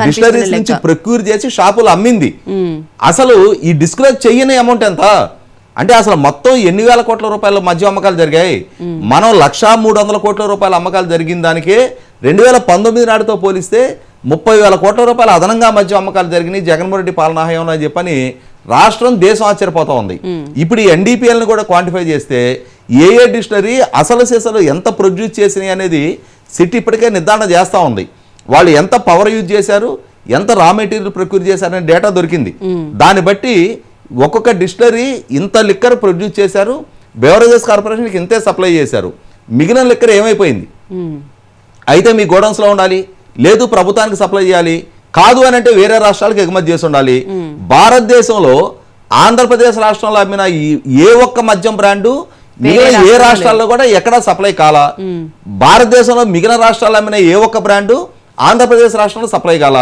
B: డిస్టిలరీస్ నుంచి ప్రొక్యూర్ చేసి షాపులు అమ్మింది. అసలు ఈ డిస్క్లోజ్ చెయ్యని అమౌంట్ ఎంత అంటే అసలు మొత్తం ఎన్ని వేల కోట్ల రూపాయల మద్యం అమ్మకాలు జరిగాయి? మనం 1,300,000 కోట్ల రూపాయల అమ్మకాలు జరిగిన దానికే 2019 నాటితో పోలిస్తే 30,000 కోట్ల రూపాయల అదనంగా మద్యం అమ్మకాలు జరిగినాయి జగన్మోహన్ రెడ్డి పాలనా హయాంలో అని చెప్పని రాష్ట్రం, దేశం ఆశ్చర్యపోతా ఉంది. ఇప్పుడు ఈ NDPLని కూడా క్వాంటిఫై చేస్తే ఏ డిస్టిలరీ అసలు సెసలు ఎంత ప్రొడ్యూస్ చేసినాయి అనేది సిటీ ఇప్పటికే నిర్ధారణ చేస్తూ ఉంది. వాళ్ళు ఎంత పవర్ యూజ్ చేశారు, ఎంత రా మెటీరియల్ ప్రొక్యూర్ చేశారనే డేటా దొరికింది. దాన్ని బట్టి ఒక్కొక్క డిస్టిలరీ ఇంత లిక్కర్ ప్రొడ్యూస్ చేశారు, బెవరేజెస్ కార్పొరేషన్కి ఇంతే సప్లై చేశారు, మిగిలిన లిక్కర్ ఏమైపోయింది? అయితే మీ గోడౌన్స్లో ఉండాలి, లేదు ప్రభుత్వానికి సప్లై చేయాలి, కాదు అని అంటే వేరే రాష్ట్రాలకు ఎగుమతి చేసి ఉండాలి. భారతదేశంలో ఆంధ్రప్రదేశ్ రాష్ట్రంలో అమ్మిన ఏ ఒక్క మద్యం బ్రాండు మిగిలిన ఏ రాష్ట్రాల్లో కూడా ఎక్కడా సప్లై కాలా. భారతదేశంలో మిగిలిన రాష్ట్రాల్లో అమ్మిన ఏ ఒక్క బ్రాండు ఆంధ్రప్రదేశ్ రాష్ట్రంలో సప్లై కాల.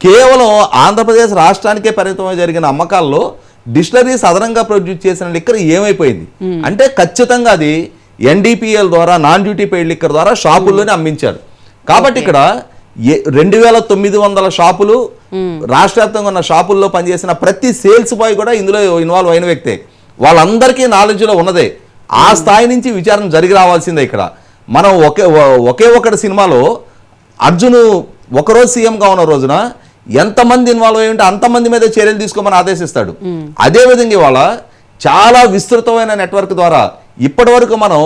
B: కేవలం ఆంధ్రప్రదేశ్ రాష్ట్రానికే పరిమితమై జరిగిన అమ్మకాల్లో డిస్టిలరీస్ అదనంగా ప్రొడ్యూస్ చేసిన లిక్కర్ ఏమైపోయింది అంటే ఖచ్చితంగా అది NDPL ద్వారా నాన్ డ్యూటీ పెయిడ్ లిక్కర్ ద్వారా షాపుల్లోనే అమ్మించారు. కాబట్టి ఇక్కడ 2900 షాపులు రాష్ట్ర వ్యాప్తంగా ఉన్న షాపుల్లో పనిచేసిన ప్రతి సేల్స్ బాయ్ కూడా ఇందులో ఇన్వాల్వ్ అయిన వ్యక్తే. వాళ్ళందరికీ నాలెడ్జ్లో ఉన్నదే. ఆ స్థాయి నుంచి విచారణ జరిగి రావాల్సిందే. ఇక్కడ మనం ఒకే ఒకటి సినిమాలో అర్జును ఒకరోజు సీఎంగా ఉన్న రోజున ఎంతమంది ఇన్వాల్వ్ అయ్యి ఉంటే అంతమంది మీద చర్యలు తీసుకోమని ఆదేశిస్తాడు. అదేవిధంగా ఇవాళ చాలా విస్తృతమైన నెట్వర్క్ ద్వారా ఇప్పటి వరకు మనం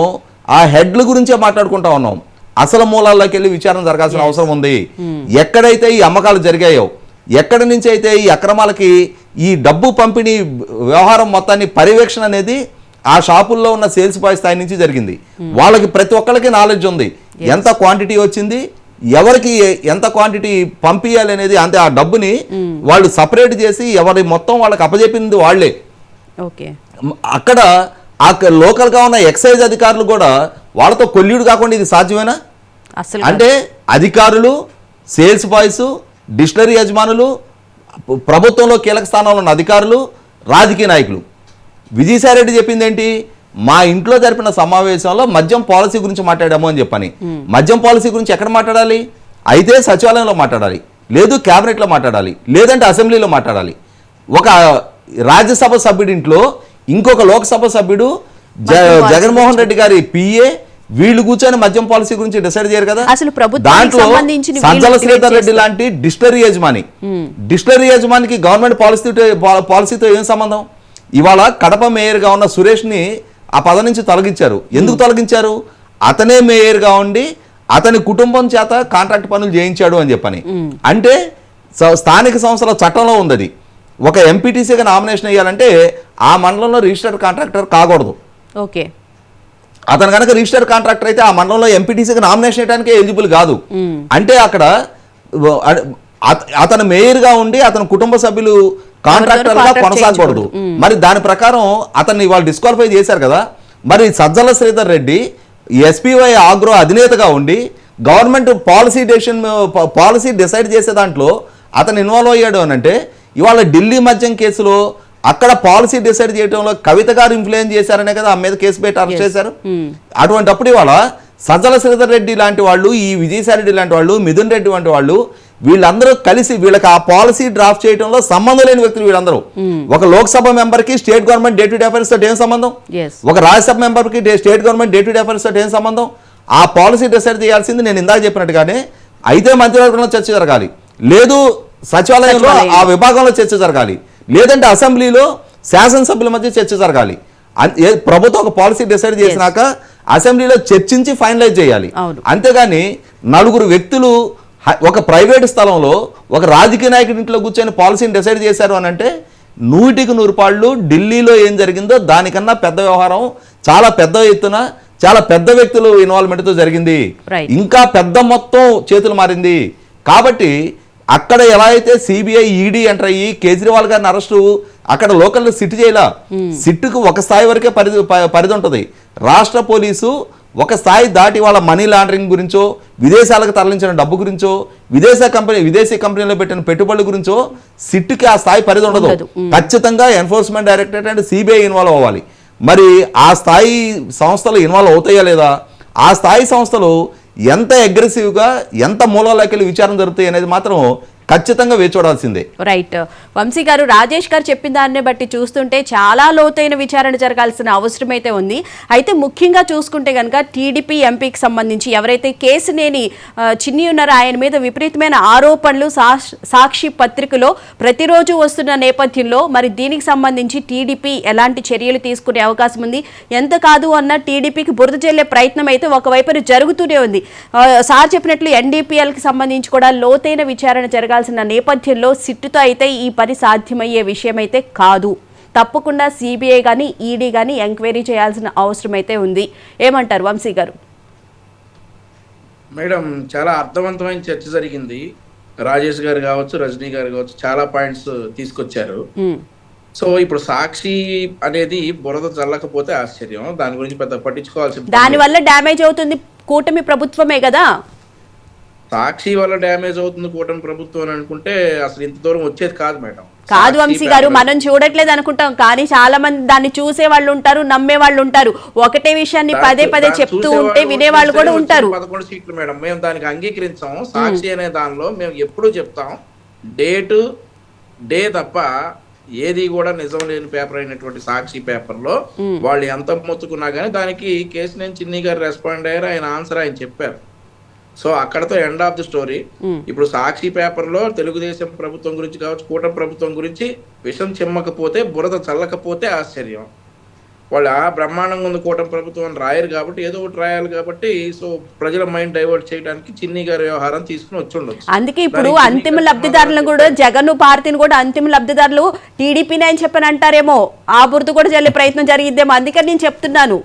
B: ఆ హెడ్ల గురించే మాట్లాడుకుంటా ఉన్నాం. అసలు మూలాల్లోకి వెళ్ళి విచారణ జరగాల్సిన అవసరం ఉంది. ఎక్కడైతే ఈ అమ్మకాలు జరిగాయో, ఎక్కడి నుంచి అయితే ఈ అక్రమాలకి ఈ డబ్బు పంపిణీ వ్యవహారం మొత్తాన్ని పర్యవేక్షణ అనేది ఆ షాపుల్లో ఉన్న సేల్స్ బాయ్ స్థాయి నుంచి జరిగింది. వాళ్ళకి ప్రతి ఒక్కరికి నాలెడ్జ్ ఉంది. ఎంత క్వాంటిటీ వచ్చింది, ఎవరికి ఎంత క్వాంటిటీ పంపించాలి అనేది. అంతే ఆ డబ్బుని వాళ్ళు సపరేట్ చేసి ఎవరి మొత్తం వాళ్ళకి అప్పచెప్పింది వాళ్లే. అక్కడ ఆ లోకల్ గా ఉన్న ఎక్సైజ్ అధికారులు కూడా వాళ్ళతో కొల్లుడు కాకుండా ఇది సాధ్యమేనా? అంటే అధికారులు, సేల్స్ బాయ్స్, డిస్టిలరీ యజమానులు, ప్రభుత్వంలో కీలక స్థానంలో ఉన్న అధికారులు, రాజకీయ నాయకులు. విజయసాయి రెడ్డి చెప్పింది ఏంటి? మా ఇంట్లో జరిపిన సమావేశంలో మద్యం పాలసీ గురించి మాట్లాడాము అని చెప్పని. మద్యం పాలసీ గురించి ఎక్కడ మాట్లాడాలి? అయితే సచివాలయంలో మాట్లాడాలి, లేదు క్యాబినెట్లో మాట్లాడాలి, లేదంటే అసెంబ్లీలో మాట్లాడాలి. ఒక రాజ్యసభ సభ్యుడి ఇంట్లో ఇంకొక లోక్సభ సభ్యుడు జగన్మోహన్ రెడ్డి గారి PA వీళ్ళు కూర్చొని మద్యం పాలసీ గురించి డిసైడ్ చేయరు కదా. దాంట్లో సజ్జల శ్రీధర్ రెడ్డి లాంటి డిస్టిలరీ యజమానికి గవర్నమెంట్ పాలసీతో ఏం సంబంధం? ఇవాళ కడప మేయర్గా ఉన్న సురేష్ని ఆ పదవి నుంచి తొలగించారు. ఎందుకు తొలగించారు? అతనే మేయర్గా ఉండి అతని కుటుంబం చేత కాంట్రాక్ట్ పనులు చేయించాడు అని చెప్పని. అంటే స్థానిక సంస్థల చట్టంలో ఉంది అది. ఒక ఎంపీటీసీగా నామినేషన్ వేయాలంటే ఆ మండలంలో రిజిస్టర్డ్ కాంట్రాక్టర్ కాకూడదు.
A: ఓకే,
B: అతను కనుక రిజిస్టర్డ్ కాంట్రాక్టర్ అయితే ఆ మండలంలో ఎంపీటీసీగా నామినేషన్ వేయడానికి ఎలిజిబుల్ కాదు. అంటే అక్కడ అతను మేయర్గా ఉండి అతని కుటుంబ సభ్యులు కాంట్రాక్టర్గా కొనసాగకూడదు. మరి దాని ప్రకారం అతన్ని వాళ్ళు డిస్క్వాలిఫై చేశారు కదా. మరి సజ్జల శ్రీధర్ రెడ్డి SPY ఆగ్రో అధినేతగా ఉండి గవర్నమెంట్ పాలసీ డిసైడ్ చేసే దాంట్లో అతను ఇన్వాల్వ్ అయ్యాడు అని అంటే, ఇవాళ ఢిల్లీ మద్యం కేసులో అక్కడ పాలసీ డిసైడ్ చేయడంలో కవిత గారు ఇన్ఫ్లుయెన్స్ చేశారనే కదా ఆమె మీద కేసు పెట్టి అరెస్ట్ చేశారు. అటువంటిప్పుడు ఇవాళ సజ్జల శ్రీధర్ రెడ్డి లాంటి వాళ్ళు, ఈ విజయసాయి రెడ్డి లాంటి వాళ్ళు, మిథున్ రెడ్డి వంటి వాళ్ళు, వీళ్ళందరూ కలిసి వీళ్ళకి ఆ పాలసీ డ్రాఫ్ట్ చేయడంలో సంబంధం లేని వ్యక్తులు వీళ్ళందరూ. ఒక లోక్సభ మెంబర్ కి state government day to day affairs తోటి ఏం సంబంధం? ఒక రాజ్యసభ మెంబర్ కి state government day to day affairs తోటి ఏం సంబంధం? ఆ పాలసీ డిసైడ్ చేయాల్సింది నేను ఇందాక చెప్పినట్టుగానే అయితే మంత్రివర్గంలో చర్చ జరగాలి, లేదు సచివాలయంలో ఆ విభాగంలో చర్చ జరగాలి, లేదంటే అసెంబ్లీలో శాసనసభ్యుల మధ్య చర్చ జరగాలి. ప్రభుత్వం ఒక పాలసీ డిసైడ్ చేసినాక అసెంబ్లీలో చర్చించి ఫైనలైజ్ చేయాలి. అంతేగాని నలుగురు వ్యక్తులు ఒక ప్రైవేట్ స్థలంలో ఒక రాజకీయ నాయకుడి ఇంట్లో కూర్చొని పాలసీని డిసైడ్ చేశారు అని అంటే 100కి 100 ఢిల్లీలో ఏం జరిగిందో దానికన్నా పెద్ద వ్యవహారం చాలా పెద్ద ఎత్తున చాలా పెద్ద వ్యక్తులు ఇన్వాల్వ్మెంట్తో జరిగింది. ఇంకా పెద్ద మొత్తం చేతులు మారింది. కాబట్టి అక్కడ ఎలా అయితే CBI ED ఎంటర్ అయ్యి కేజ్రీవాల్ గారిని అరెస్టు అక్కడ లోకల్లో సిట్ చేయాల. సిట్టుకు ఒక స్థాయి వరకే పరిధి ఉంటుంది. రాష్ట్ర పోలీసు ఒక స్థాయి దాటి వాళ్ళ మనీ లాండరింగ్ గురించో, విదేశాలకు తరలించిన డబ్బు గురించో, విదేశీ కంపెనీలో పెట్టిన పెట్టుబడుల గురించో సిట్టుకి ఆ స్థాయి పరిధి ఉండదు. ఖచ్చితంగా enforcement directorate and CBI involve అవ్వాలి. మరి ఆ స్థాయి సంస్థలు ఇన్వాల్వ్ అవుతాయా లేదా, ఆ స్థాయి సంస్థలు ఎంత అగ్రెసివ్గా ఎంత మూలాల్లోకి వెళ్ళి విచారణ జరుగుతాయి అనేది మాత్రం ఖచ్చితంగా వేచి చూడాల్సిందే.
A: రైట్ వంశీ గారు, రాజేష్ గారు చెప్పిన దాన్ని బట్టి చూస్తుంటే చాలా లోతైన విచారణ జరగాల్సిన అవసరం అయితే ఉంది. అయితే ముఖ్యంగా చూసుకుంటే కనుక టీడీపీ ఎంపీకి సంబంధించి ఎవరైతే కేసినేని చిన్ని ఉన్నారో ఆయన మీద విపరీతమైన ఆరోపణలు సాక్షి పత్రికలో ప్రతిరోజు వస్తున్న నేపథ్యంలో మరి దీనికి సంబంధించి టీడీపీ ఎలాంటి చర్యలు తీసుకునే అవకాశం ఉంది? ఎంత కాదు అన్న టీడీపీకి బురద జల్లే ప్రయత్నం అయితే ఒకవైపు జరుగుతూనే ఉంది. సార్ చెప్పినట్లు NDPLకి సంబంధించి కూడా లోతైన విచారణ జరగాల్సిన నేపథ్యంలో సిట్టుతో అయితే ఈ పని సాధ్యమయ్యే విషయం అయితే కాదు. తప్పకుండా CBI కానీ ED కానీ ఎంక్వైరీ చేయాల్సిన అవసరం అయితే ఉంది. ఏమంటారు వంశీ గారు?
C: మేడం, చాలా అర్థవంతమైన చర్చ జరిగింది. రాజేష్ గారు కావచ్చు, రజనీ గారు కావచ్చు, చాలా పాయింట్స్ తీసుకొచ్చారు. సో ఇప్పుడు సాక్షి అనేది బురద చల్లకపోతే ఆశ్చర్యం, దాని గురించి పెద్ద పట్టించుకోవాల్సిన పని లేదు.
A: దానివల్ల డ్యామేజ్ అవుతుంది కూటమి ప్రభుత్వమే కదా.
C: సాక్షి వల్ల డ్యామేజ్ అవుతుంది కూటమి ప్రభుత్వం అని అనుకుంటే అసలు ఇంత దూరం వచ్చేది కాదు మేడం.
A: కాదు
C: సాక్షి
A: వంశీ గారు,
C: పేపర్
A: మనం చూడట్లేదు అనుకుంటాం, కానీ చాలా మంది దాన్ని చూసే వాళ్ళు ఉంటారు, నమ్మే వాళ్ళు ఉంటారు. ఒకటే విషయాన్ని పదే పదే
C: దాన్ని
A: చెప్తూ
C: చూసేవాళ్ళు
A: ఉంటే వినేవాళ్ళు కూడా
C: చూస్తే
A: ఉంటారు.
C: 11 సీట్లు మేడం. మేము దానికి అంగీకరించాం. సాక్షి అనే దానిలో మేము ఎప్పుడూ చెప్తాం, డేటు డే తప్ప ఏది కూడా నిజం లేని పేపర్ అయినటువంటి సాక్షి పేపర్లో వాళ్ళు ఎంత మొత్తుకున్నా కానీ దానికి కేసినేని చిన్ని గారు రెస్పాండ్ అయ్యారు, ఆయన ఆన్సర్ ఆయన చెప్పారు. సో అక్కడతో ఎండ్ ఆఫ్ ది స్టోరీ. ఇప్పుడు సాక్షి పేపర్లో తెలుగుదేశం ప్రభుత్వం గురించి కావచ్చు, కూటమి ప్రభుత్వం గురించి విషం చిమ్మకపోతే, బురద చల్లకపోతే ఆశ్చర్యం. వాళ్ళు బ్రహ్మాండంగా ఉంది కూటమి ప్రభుత్వం అని రాయరు కాబట్టి ఏదో ఒకటి రాయాలి కాబట్టి, సో ప్రజల మైండ్ డైవర్ట్ చేయడానికి చిన్ని గారి వ్యవహారం తీసుకుని వచ్చి ఉండొచ్చు.
A: అందుకే ఇప్పుడు
C: దానికి చిన్ని
A: అంతిమ
C: గారు
A: లబ్ధిదారులను కూడా, జగన్ పార్టీని కూడా అంతిమ లబ్ధిదారులు టీడీపీని అని చెప్పని అంటారేమో, ఆ బురద కూడా జల్లే ప్రయత్నం జరిగిద్దేమో, అందుకని నేను చెప్తున్నాను.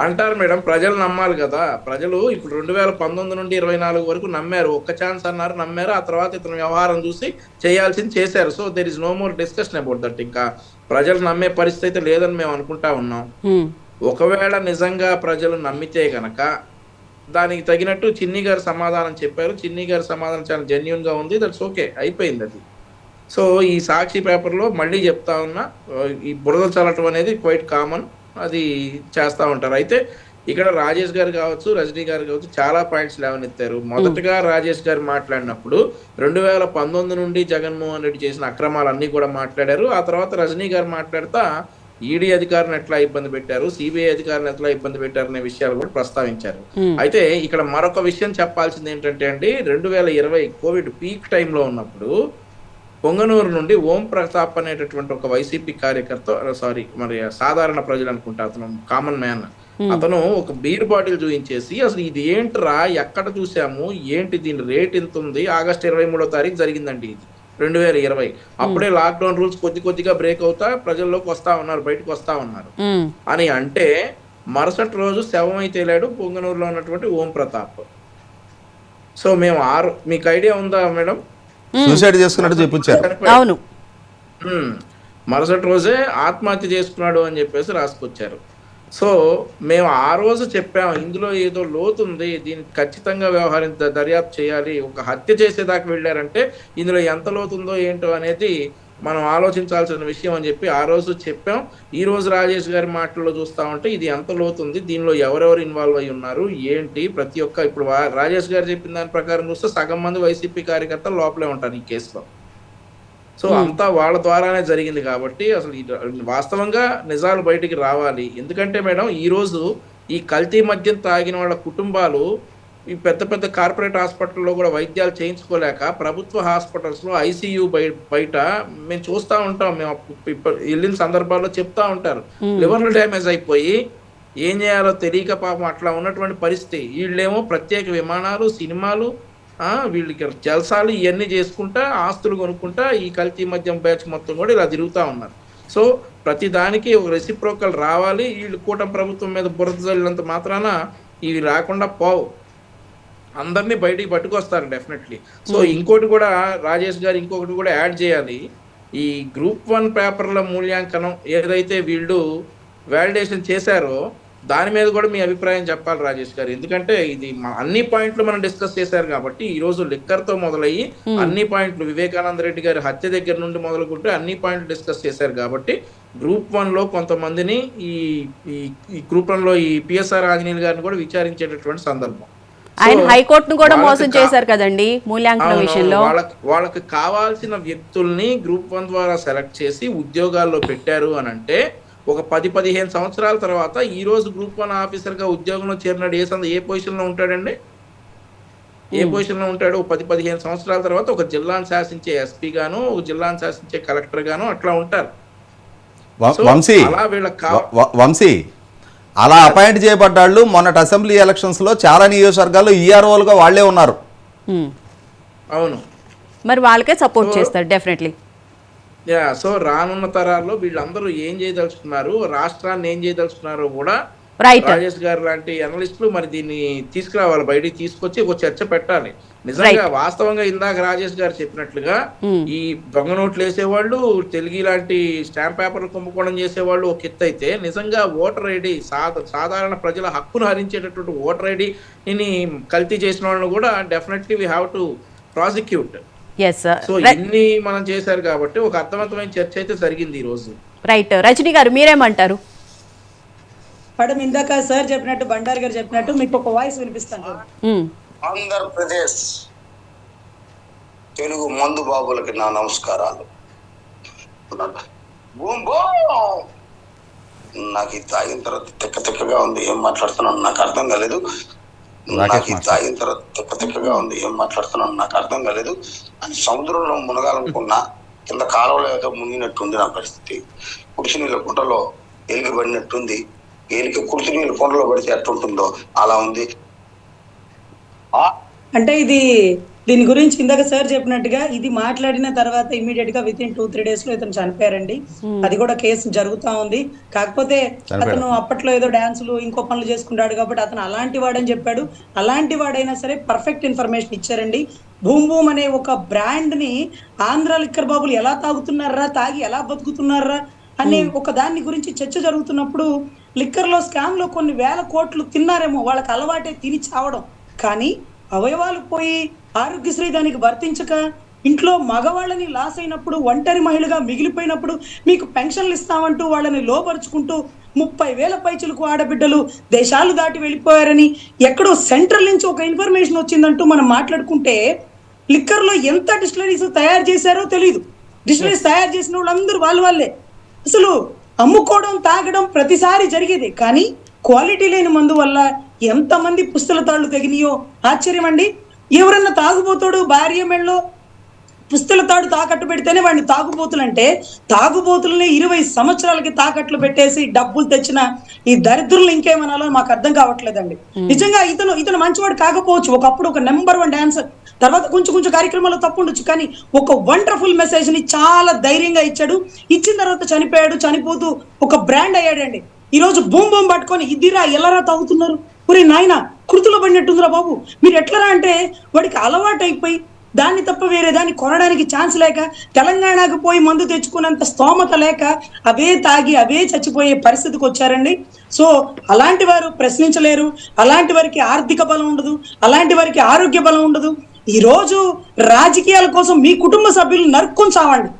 C: అంటారు మేడం, ప్రజలు నమ్మాలి కదా. ప్రజలు ఇప్పుడు 2019 నుండి 24 వరకు నమ్మారు, ఒక్క ఛాన్స్ అన్నారు, నమ్మారు. ఆ తర్వాత ఇతని వ్యవహారం చూసి చేయాల్సింది చేశారు. So there is no more discussion about that. ఇంకా ప్రజలు నమ్మే పరిస్థితి అయితే లేదని మేము అనుకుంటా ఉన్నాం. ఒకవేళ నిజంగా ప్రజలు నమ్మితే గనక దానికి తగినట్టు చిన్ని గారు సమాధానం చెప్పారు. చిన్ని గారి సమాధానం చాలా జెన్యున్ గా ఉంది. దట్స్ ఓకే, అయిపోయింది అది. సో ఈ సాక్షి పేపర్లో మళ్ళీ చెప్తా ఉన్నా, ఈ బురద చల్లటం అనేది క్వైట్ కామన్, అది చేస్తూ ఉంటారు. అయితే ఇక్కడ రాజేష్ గారు కావచ్చు, రజనీ గారు కావచ్చు, చాలా పాయింట్స్ లేవనెత్తారు. మొదటగా రాజేష్ గారు మాట్లాడినప్పుడు 2019 నుండి జగన్మోహన్ రెడ్డి చేసిన అక్రమాలన్నీ కూడా మాట్లాడారు. ఆ తర్వాత రజనీ గారు మాట్లాడుతా ఈడీ అధికారులను ఎట్లా ఇబ్బంది పెట్టారు, సిబిఐ అధికారులను ఎట్లా ఇబ్బంది పెట్టారు అనే విషయాలు కూడా ప్రస్తావించారు. అయితే ఇక్కడ మరొక విషయం చెప్పాల్సింది ఏంటంటే అండి, 2020 కోవిడ్ పీక్ టైంలో ఉన్నప్పుడు పొంగనూరు నుండి ఓం ప్రతాప్ అనేటటువంటి ఒక వైసీపీ కార్యకర్త, మరి సాధారణ ప్రజలు అనుకుంటా, అతను కామన్ మ్యాన్, అతను ఒక బీర్ బాటిల్ చూపించేసి అసలు ఇది ఏంట్రా, ఎక్కడ చూసాము, ఏంటి దీని రేట్ ఎంత ఉంది, ఆగస్టు 23వ తారీఖు జరిగిందండి ఇది 2020. అప్పుడే లాక్డౌన్ రూల్స్ కొద్దిగా బ్రేక్ అవుతా ప్రజల్లోకి వస్తా ఉన్నారు, బయటకు వస్తా ఉన్నారు అని అంటే, మరుసటి రోజు శవం అయితే లేడు పొంగనూరులో ఉన్నటువంటి ఓం ప్రతాప్. సో మేము మీకు ఐడియా ఉందా మేడం,
B: సూసైడ్ చేసుకున్నట్టు చెప్పించారు.
A: అవును,
C: మరుసటి రోజే ఆత్మహత్య చేసుకున్నాడు అని చెప్పేసి రాసుకొచ్చారు. సో మేము ఆ రోజు చెప్పాము, ఇందులో ఏదో లోతుంది, దీనికి ఖచ్చితంగా దర్యాప్తు చేయాలి. ఒక హత్య చేసేదాకా వెళ్ళారంటే ఇందులో ఎంత లోతుందో ఏంటో అనేది మనం ఆలోచించాల్సిన విషయం అని చెప్పి ఆ రోజు చెప్పాం. ఈ రోజు రాజేష్ గారి మాటల్లో చూస్తా ఉంటే ఇది ఎంత లోతుంది, దీనిలో ఎవరెవరు ఇన్వాల్వ్ అయి ఉన్నారు ఏంటి, ప్రతి ఒక్క ఇప్పుడు రాజేష్ గారు చెప్పిన దాని ప్రకారం చూస్తే సగం మంది వైసీపీ కార్యకర్తలు లోపలే ఉంటారు ఈ కేసులో. సో అంతా వాళ్ళ ద్వారానే జరిగింది కాబట్టి అసలు వాస్తవంగా నిజాలు బయటికి రావాలి. ఎందుకంటే మేడం, ఈ రోజు ఈ కల్తీ మద్యం తాగిన వాళ్ళ కుటుంబాలు ఈ పెద్ద పెద్ద కార్పొరేట్ హాస్పిటల్లో కూడా వైద్యాలు చేయించుకోలేక ప్రభుత్వ హాస్పిటల్స్ లో ఐసీయూ బయట మేము చూస్తూ ఉంటాం. మేము వెళ్ళిన సందర్భాల్లో చెప్తా ఉంటారు, లివర్లు డ్యామేజ్ అయిపోయి ఏం చేయాలో తెలియక పాపం అట్లా ఉన్నటువంటి పరిస్థితి. వీళ్ళేమో ప్రత్యేక విమానాలు, సినిమాలు, వీళ్ళకి జల్సాలు ఇవన్నీ చేసుకుంటా, ఆస్తులు కొనుక్కుంటా ఈ కల్తీ మద్యం బ్యాచ్ మొత్తం కూడా ఇలా తిరుగుతూ ఉన్నారు. సో ప్రతి దానికి ఒక రెసిప్రోకల్ రావాలి. వీళ్ళు కూటమి ప్రభుత్వం మీద బురద జల్లినంత మాత్రాన ఇవి రాకుండా పోవు, అందరినీ బయటికి పట్టుకొస్తారు డెఫినెట్లీ. సో ఇంకోటి కూడా రాజేష్ గారు ఇంకొకటి కూడా యాడ్ చేయాలి. ఈ గ్రూప్ 1 పేపర్ల మూల్యాంకనం ఏదైతే వీళ్ళు వాలిడేషన్ చేశారో దాని మీద కూడా మీ అభిప్రాయం చెప్పాలి రాజేష్ గారు. ఎందుకంటే ఇది అన్ని పాయింట్లు మనం డిస్కస్ చేశారు కాబట్టి, ఈ రోజు లిక్కర్ తో మొదలయ్యి అన్ని పాయింట్లు, వివేకానంద రెడ్డి గారి హత్య దగ్గర నుండి మొదలుకుంటే అన్ని పాయింట్లు డిస్కస్ చేశారు కాబట్టి, గ్రూప్ 1 లో కొంతమందిని ఈ గ్రూప్ 1 లో ఈ పిఎస్ఆర్ ఆంజనేయులు గారిని కూడా విచారించేటటువంటి సందర్భం.
A: ఆయన హైకోర్టును కూడా మోసం చేశారు కదండి మూల్యాంకన విషయంలో.
C: వాళ్ళకి కావాల్సిన వ్యక్తుల్ని గ్రూప్ 1 ద్వారా సెలెక్ట్ చేసి ఉద్యోగాల్లో పెట్టారు అని అంటే, ఒక 10-15 సంవత్సరాల తర్వాత ఈ రోజు గ్రూప్ 1 ఆఫీసర్ గా ఉద్యోగంలో చేరినాడు ఏ పొజిషన్ లో ఉంటాడండి, ఏ పొజిషన్ లో ఉంటాడు? 10-15 సంవత్సరాల తర్వాత ఒక జిల్లాను శాసించే ఎస్పీ గాను, ఒక జిల్లాను శాసించే కలెక్టర్ గాను అట్లా ఉంటారు.
B: వంశీ అలా అపాయింట్ చేయబడ్డాళ్ళు మొన్నటి అసెంబ్లీ ఎలక్షన్స్ లో చాలా నియోజకవర్గాల్లో ఈఆర్ఓలుగా వాళ్లే ఉన్నారు.
C: అవును,
A: మరి వాళ్ళకే సపోర్ట్ చేస్తారు డెఫినెట్లీ.
C: సో రానున్న తరాల్లో వీళ్ళందరూ ఏం చేయదలుచుకున్నారు, రాష్ట్రాన్ని ఏం చేయదలుచుకున్నారో కూడా
A: రైట్.
C: రాజేష్ గారు లాంటి అనలిస్టులు మరి దీన్ని తీసుకురావాలి, బయటికి తీసుకొచ్చి ఒక చర్చ పెట్టాలి. నిజంగా
A: రైట్.
C: వాస్తవంగా ఇందాక రాజేష్ గారు చెప్పినట్లుగా ఈ దొంగ నోట్లు వేసేవాళ్ళు, తెలుగు లాంటి స్టాంప్ పేపర్లు కుంభకోణం చేసేవాళ్ళు ఒక ఎత్తు అయితే, నిజంగా ఓటర్ ఐడి సాధారణ ప్రజల హక్కును హరించేటటువంటి ఓటర్ ఐడిని కల్తీ చేసిన వాళ్ళని కూడా definitely we have to prosecute.
A: Yes.
C: So ఇన్ని మనం చేశారు కాబట్టి ఒక అర్థవంతమైన చర్చ అయితే జరిగింది ఈ రోజు.
A: రైట్. రజనీ గారు మీరేమంటారు?
D: మేడం ఇందాక సార్ చెప్పినట్టు, బండారు గారు చెప్పినట్టు మీకు ఒక వాయిస్ వినిపిస్తాను.
E: ఆంధ్రప్రదేశ్ తెలుగు మందు బాబులకి నా నమస్కారాలు. నాకు ఇది తాగిన తర్వాత తిక్కగా ఉంది, ఏం మాట్లాడుతున్నాను నాకు అర్థం కాలేదు. నాకు ఇది తాగిన తర్వాత తిక్కగా ఉంది, ఏం మాట్లాడుతున్నాను నాకు అర్థం కాలేదు అని సముద్రంలో మునగాలనుకున్నా, కింద కాలువలో ఏదో మునిగినట్టుంది నా పరిస్థితి. కుడిచి నీళ్ళ కుంటలో ఎలిగి పడినట్టుంది. ఎలికి కుడిచి నీళ్ళ కుంటలో పడితే ఎట్టుంటుందో అలా ఉంది.
D: అంటే దీని గురించి ఇందాక సార్ చెప్పినట్టుగా ఇది మాట్లాడిన తర్వాత ఇమీడియట్ గా విత్ ఇన్ 2-3 days లో ఇతను చనిపోయారండి. అది కూడా కేసు జరుగుతా ఉంది. కాకపోతే అతను అప్పట్లో ఏదో డాన్సులు ఇంకో పనులు చేసుకుంటాడు కాబట్టి అతను అలాంటి వాడని చెప్పాడు. అలాంటి వాడైనా సరే పర్ఫెక్ట్ ఇన్ఫర్మేషన్ ఇచ్చారండి. బూమ్ బూమ్ అనే ఒక బ్రాండ్ ని ఆంధ్ర లిక్కర్ బాబులు ఎలా తాగుతున్నారా, తాగి ఎలా బతుకుతున్నారా అనే ఒక దాని గురించి చర్చ జరుగుతున్నప్పుడు, లిక్కర్ లో స్కామ్ లో కొన్ని వేల కోట్లు తిన్నారేమో, వాళ్ళకి అలవాటే తిని చావడం. కానీ అవయవాలు పోయి ఆరోగ్యశ్రీ దానికి వర్తించక ఇంట్లో మగవాళ్ళని లాస్ అయినప్పుడు, ఒంటరి మహిళగా మిగిలిపోయినప్పుడు మీకు పెన్షన్లు ఇస్తామంటూ వాళ్ళని లోపరుచుకుంటూ 30,000 పైచులకు ఆడబిడ్డలు దేశాలు దాటి వెళ్ళిపోయారని ఎక్కడో సెంట్రల్ నుంచి ఒక ఇన్ఫర్మేషన్ వచ్చిందంటూ మనం మాట్లాడుకుంటే, లిక్కర్ లో ఎంత డిస్టిలరీస్ తయారు చేశారో తెలియదు. డిస్టిలరీస్ తయారు చేసిన వాళ్ళందరూ వాళ్ళే. అసలు అమ్ముకోవడం, తాగడం ప్రతిసారి జరిగేది. కానీ క్వాలిటీ లేని మందు వల్ల ఎంతమంది పుస్తల తాళ్ళు తెగినాయో ఆశ్చర్యం అండి. ఎవరన్నా తాగుబోతాడు భార్య మెళ్ళలో పుస్తల తాడు తాకట్టు పెడితేనే వాడిని తాగుబోతులు అంటే, తాగుబోతుల్ని 20 సంవత్సరాలకి తాకట్లు పెట్టేసి డబ్బులు తెచ్చిన ఈ దరిద్రులు ఇంకేమనాలో మాకు అర్థం కావట్లేదండి. నిజంగా ఇతను మంచివాడు కాకపోవచ్చు, ఒకప్పుడు ఒక నెంబర్ 1 డాన్సర్, తర్వాత కొంచెం కార్యక్రమాల్లో తప్పు ఉండొచ్చు, కానీ ఒక వండర్ఫుల్ మెసేజ్ ని చాలా ధైర్యంగా ఇచ్చాడు. ఇచ్చిన తర్వాత చనిపోయాడు. చనిపోతూ ఒక బ్రాండ్ అయ్యాడండి. ఈ రోజు బూమ్ బూమ్ పట్టుకొని ఇదిరా ఎలారా తాగుతున్నారు, ఒరే నాయన కృతులో పడినట్టుందిరా బాబు, మీరు ఎట్లరా అంటే వాడికి అలవాటు అయిపోయి దాన్ని తప్ప వేరే దాన్ని కొనడానికి ఛాన్స్ లేక, తెలంగాణకు పోయి మందు తెచ్చుకున్నంత స్తోమత లేక అవే తాగి అవే చచ్చిపోయే పరిస్థితికి వచ్చారండి. సో అలాంటి వారు ప్రశ్నించలేరు, అలాంటి వారికి ఆర్థిక బలం ఉండదు, అలాంటి వారికి ఆరోగ్య బలం ఉండదు. ఈ రోజు రాజకీయాల కోసం మీ కుటుంబ సభ్యులు నరుక్కొని చావండి.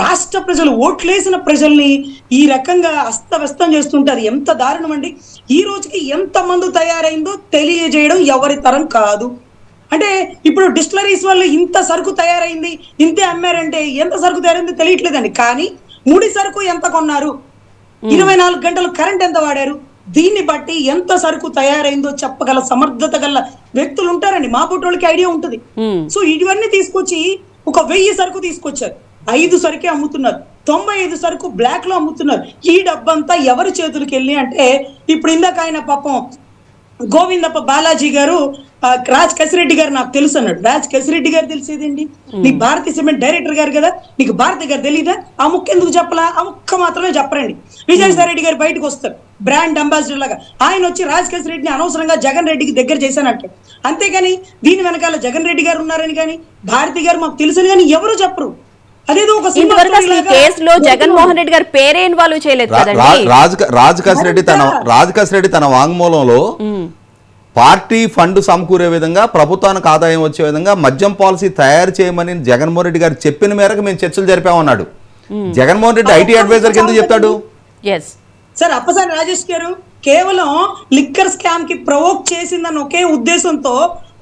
D: రాష్ట్ర ప్రజలు, ఓట్లేసిన ప్రజల్ని ఈ రకంగా అస్తవ్యస్తం చేస్తుంటే అది ఎంత దారుణం అండి. ఈ రోజుకి ఎంత మందు తయారైందో తెలియజేయడం ఎవరి తరం కాదు. అంటే ఇప్పుడు డిస్టిలరీస్ వాళ్ళు ఇంత సరుకు తయారైంది, ఇంతే అమ్మారంటే ఎంత సరుకు తయారైందో తెలియట్లేదండి. కానీ ముడి సరుకు ఎంత కొన్నారు, 24 గంటలు కరెంట్ ఎంత వాడారు, దీన్ని బట్టి ఎంత సరుకు తయారైందో చెప్పగల సమర్థత గల వ్యక్తులు ఉంటారండి. మా పుట్టోళ్ళకి ఐడియా ఉంటుంది. సో ఇవన్నీ తీసుకొచ్చి ఒక 1000 సరుకు తీసుకొచ్చారు, 5 సరుకే అమ్ముతున్నారు, 95 సరుకు బ్లాక్ లో అమ్ముతున్నారు. ఈ డబ్బంతా ఎవరి చేతులకి వెళ్ళి అంటే, ఇప్పుడు ఇందాక ఆయన పాపం గోవిందప్ప బాలాజీ గారు రాజ్ కసిరెడ్డి గారు నాకు తెలుసు అన్నాడు. రాజ్ కసిరెడ్డి గారు తెలిసేదండి, నీకు భారతీయ సిమెంట్ డైరెక్టర్ గారు కదా, నీకు భారతి గారు తెలీదా? ఆ ముక్క ఎందుకు చెప్పలా? ఆ ముక్క మాత్రమే చెప్పరండి. విజయసాయి రెడ్డి గారు బయటకు వస్తారు బ్రాండ్ అంబాసిడర్ లాగా, ఆయన వచ్చి రాజ్ కసిరెడ్డిని అనవసరంగా జగన్ రెడ్డికి దగ్గర చేశానంటాడు. అంతేగాని దీని వెనకాల జగన్ రెడ్డి గారు ఉన్నారని కానీ, భారతి గారు మాకు తెలుసని కానీ ఎవరు చెప్పరు. అదేదో ఒక
A: కేసులో జగన్మోహన్ రెడ్డి గారి పేరే ఇన్వాల్వ్ చేయలేదు కదండి.
B: రాజ్ కసిరెడ్డి తన వాంగ్మూలంలో పార్టీ ఫండ్ సమకూరే విధంగా, ప్రభుత్వానికి ఆదాయం వచ్చే విధంగా మద్యం పాలసీ తయారు చేయమని జగన్మోహన్ రెడ్డి గారు చెప్పిన మేరకు మేము చర్చలు జరిపామన్నాడు. జగన్మోహన్ రెడ్డి ఐటీ అడ్వైజర్ కింద చెప్తాడు.
D: సార్ అప్పసాని రాజేష్ గారు కేవలం లిక్కర్ స్కామ్ కి ప్రవోక్ చేసిందని ఒకే ఉద్దేశంతో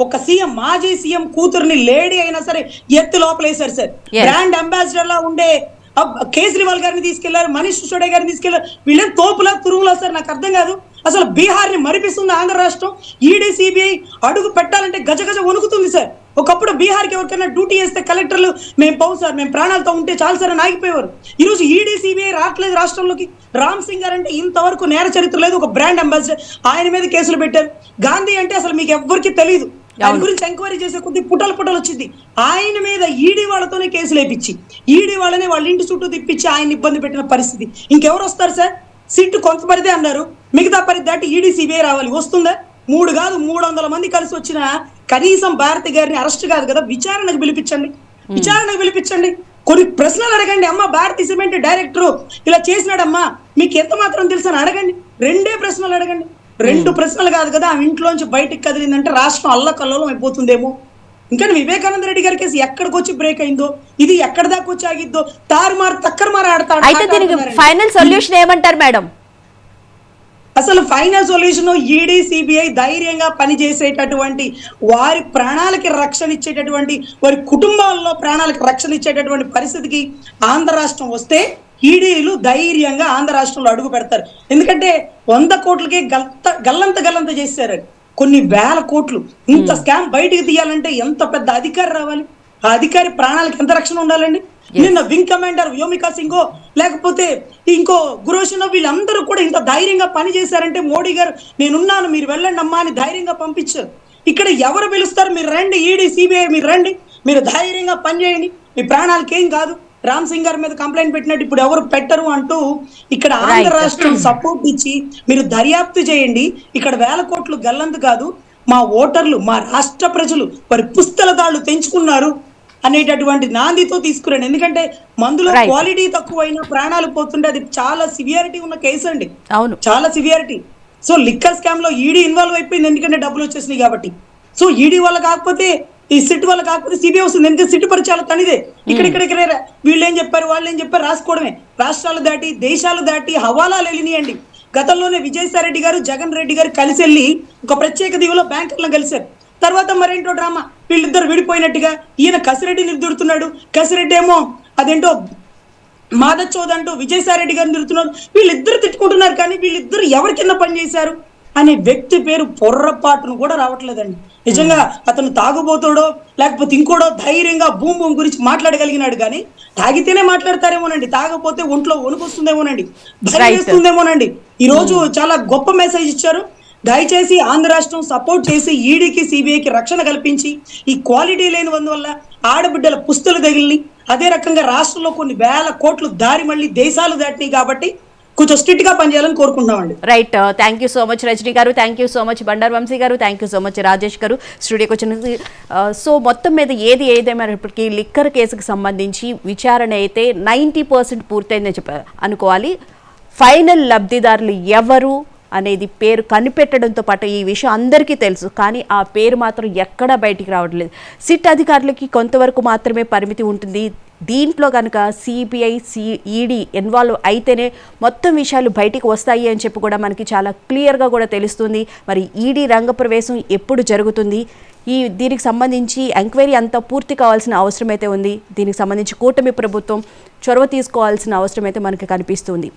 D: ఒక సీఎం, మాజీ సీఎం కూతురుని లేడీ అయినా సరే ఎత్తి లోపలేశారు సార్. బ్రాండ్ అంబాసిడర్ లా ఉండే కేజ్రీవాల్ గారిని తీసుకెళ్లారు, మనీష్ సిసోడియా గారిని తీసుకెళ్లారు. వీళ్ళేం తోపులా తురుములా సార్? నాకు అర్థం కాదు. అసలు బీహార్ ని మరిపిస్తుంది ఆంధ్ర రాష్ట్రం. ఈడీ సిబిఐ అడుగు పెట్టాలంటే గజగజ వణుకుతుంది సార్. ఒకప్పుడు బీహార్కి ఎవరికైనా డ్యూటీ చేస్తే కలెక్టర్లు మేము పోవు సార్, మేము ప్రాణాలతో ఉంటే చాలు సార్ అని ఆగిపోయేవారు. ఈ రోజు ఈడీ సిబిఐ రావట్లేదు రాష్ట్రంలోకి. రామ్ సింగ్ గారు అంటే ఇంతవరకు నేర చరిత్ర లేదు, ఒక బ్రాండ్ అంబాసిడర్, ఆయన మీద కేసులు పెట్టారు. గాంధీ అంటే అసలు మీకు ఎవ్వరికి తెలియదు, దాని గురించి ఎంక్వైరీ చేసే కొద్ది పుటలు వచ్చింది. ఆయన మీద ఈడీ వాళ్ళతోనే కేసులు వేయించి, ఈడీ వాళ్ళనే వాళ్ళ ఇంటి చుట్టూ తిప్పించి ఆయన ఇబ్బంది పెట్టిన పరిస్థితి. ఇంకెవరు వస్తారు సార్? సిట్ కొంత పరిధి అన్నారు, మిగతా పరిధి దాటి ఈడీ సిబిఐ రావాలి. వస్తుందా? 3 కాదు 300 మంది కలిసి వచ్చిన కనీసం భారతి గారిని అరెస్ట్ కాదు కదా, విచారణకు పిలిపించండి. కొన్ని ప్రశ్నలు అడగండి. అమ్మ, భారతీ సిమెంట్ డైరెక్టర్ ఇలా చేసినాడమ్మా, మీకు ఎంత మాత్రం తెలుసు అని అడగండి. 2 ప్రశ్నలు అడగండి. 2 ప్రశ్నలు కాదు కదా, ఆ ఇంట్లోంచి బయటికి కదిలిందంటే రాష్ట్రం అల్లకల్లోలం అయిపోతుందేమో. ఇంకా వివేకానంద రెడ్డి గారి కేసు ఎక్కడికి వచ్చి బ్రేక్ అయిందో, ఇది ఎక్కడ దాకా వచ్చి ఆగిద్దో, తక్కరమారు ఆడతాడు.
A: అయితే దీనికి ఫైనల్ సొల్యూషన్ ఏమంటారు మేడం?
D: అసలు ఫైనల్ సొల్యూషన్ ఈడీ సిబిఐ ధైర్యంగా పనిచేసేటటువంటి, వారి ప్రాణాలకి రక్షణ ఇచ్చేటటువంటి, వారి కుటుంబాల్లో ప్రాణాలకు రక్షణ ఇచ్చేటటువంటి పరిస్థితికి ఆంధ్ర రాష్ట్రం వస్తే ఈడీలు ధైర్యంగా ఆంధ్ర రాష్ట్రంలో అడుగు పెడతారు. ఎందుకంటే 100 కోట్లకే గల్లంత చేశారు. కొన్ని వేల కోట్లు. ఇంత స్కామ్ బయటికి తీయాలంటే ఎంత పెద్ద అధికారి రావాలి, ఆ అధికారి ప్రాణాలకు ఎంత రక్షణ ఉండాలండి. నిన్న వింగ్ కమాండర్ వ్యోమికా సింగో లేకపోతే ఇంకో గురోషనో వీళ్ళందరూ కూడా ఇంత ధైర్యంగా పని చేశారంటే మోడీ గారు నేనున్నాను మీరు వెళ్ళండి అమ్మా అని ధైర్యంగా పంపించారు. ఇక్కడ ఎవరు పిలుస్తారు? మీరు రండి, ఈడీ సిబిఐ మీరు రండి, మీరు ధైర్యంగా పనిచేయండి, మీ ప్రాణాలకి ఏం కాదు, రామ్ సింగ్ గారి మీద కంప్లైంట్ పెట్టినట్టు ఇప్పుడు ఎవరు పెట్టరు అంటూ ఇక్కడ ఆంధ్ర రాష్ట్రం సపోర్ట్ ఇచ్చి మీరు దర్యాప్తు చేయండి, ఇక్కడ 1000 కోట్లు గల్లంతు కాదు, మా ఓటర్లు మా రాష్ట్ర ప్రజలు వారి పుస్తలదాళ్ళు తెంచుకున్నారు అనేటటువంటి నాందితో తీసుకురండి. ఎందుకంటే మందులో క్వాలిటీ తక్కువైనా ప్రాణాలు పోతుంటే అది చాలా సివియారిటీ ఉన్న కేసు అండి.
A: అవును, చాలా
D: సివియారిటీ. సో లిక్కర్ స్కామ్ లో ఈడీ ఇన్వాల్వ్ అయిపోయింది, ఎందుకంటే డబ్బులు వచ్చేసినాయి కాబట్టి. సో ఈడీ వల్ల కాకపోతే, ఈ సిట్ వల్ల కాకపోతే సిబిఐ వస్తుంది, ఎందుకంటే సిట్ పరిచయాలు తనిదే. ఇక్కడ వీళ్ళు ఏం చెప్పారు వాళ్ళు ఏం చెప్పారు రాసుకోవడమే. రాష్ట్రాలు దాటి దేశాలు దాటి హవాలాలు వెళ్ళినాయండి. గతంలోనే విజయసాయి రెడ్డి గారు జగన్ రెడ్డి గారు కలిసి వెళ్ళి ఒక ప్రత్యేక దీవులో బ్యాంకర్లను కలిశారు. తర్వాత మరేంటో డ్రామా, వీళ్ళిద్దరు విడిపోయినట్టుగా ఈయన కసిరెడ్డి నిరుదుడుతున్నాడు, కసిరెడ్డి ఏమో అదేంటో మాధవ్ చౌద్ అంటూ విజయసాయి రెడ్డి గారు నిరుతున్నాడు. వీళ్ళిద్దరు తిట్టుకుంటున్నారు, కానీ వీళ్ళిద్దరు ఎవరి కింద పనిచేశారు అనే వ్యక్తి పేరు పొర్రపాటును కూడా రావట్లేదండి. నిజంగా అతను తాగుబోతాడో లేకపోతే ఇంకోడో ధైర్యంగా భూమి గురించి మాట్లాడగలిగినాడు, కానీ తాగితేనే మాట్లాడతారేమోనండి, తాగపోతే ఒంట్లో వణుకొస్తుందేమోనండి, భయం వేస్తుందేమోనండి. ఈ రోజు చాలా గొప్ప మెసేజ్ ఇచ్చారు. దయచేసి ఆంధ్ర రాష్ట్రం సపోర్ట్ చేసి ఈడీకి సిబిఐకి రక్షణ కల్పించి, ఈ క్వాలిటీ లేని వల్ల ఆడబిడ్డల పుస్తులు తగిలిని, అదే రకంగా రాష్ట్రంలో కొన్ని 1000 కోట్లు దారి మళ్ళీ దేశాలు దాటినాయి కాబట్టి కొంచెం స్ట్రిక్ట్ గా పనిచేయాలని కోరుకుంటున్నామండి.
A: Right, thank you so much Rajani garu, thank you so much Bandaru Vamsi garu, thank you so much Rajesh garu స్టూడియోకి వచ్చిన. సో మొత్తం మీద ఏదేమైనప్పటికీ లిక్కర్ కేసుకు సంబంధించి విచారణ అయితే 90% పూర్తయిందని చెప్పారు అనుకోవాలి. ఫైనల్ లబ్ధిదారులు ఎవరు అనేది పేరు కనిపెట్టడంతో పాటు ఈ విషయం అందరికీ తెలుసు, కానీ ఆ పేరు మాత్రం ఎక్కడా బయటికి రావట్లేదు. సిట్ అధికారులకి కొంతవరకు మాత్రమే పరిమితి ఉంటుంది. దీంట్లో కనుక సిబిఐ ఈడీ ఇన్వాల్వ్ అయితేనే మొత్తం విషయాలు బయటికి వస్తాయి అని చెప్పి కూడా మనకి చాలా క్లియర్గా కూడా తెలుస్తుంది. మరి ఈడీ రంగప్రవేశం ఎప్పుడు జరుగుతుంది, దీనికి సంబంధించి ఎంక్వైరీ అంతా పూర్తి కావాల్సిన అవసరం అయితే ఉంది. దీనికి సంబంధించి కూటమి ప్రభుత్వం చొరవ తీసుకోవాల్సిన అవసరం అయితే మనకి కనిపిస్తుంది.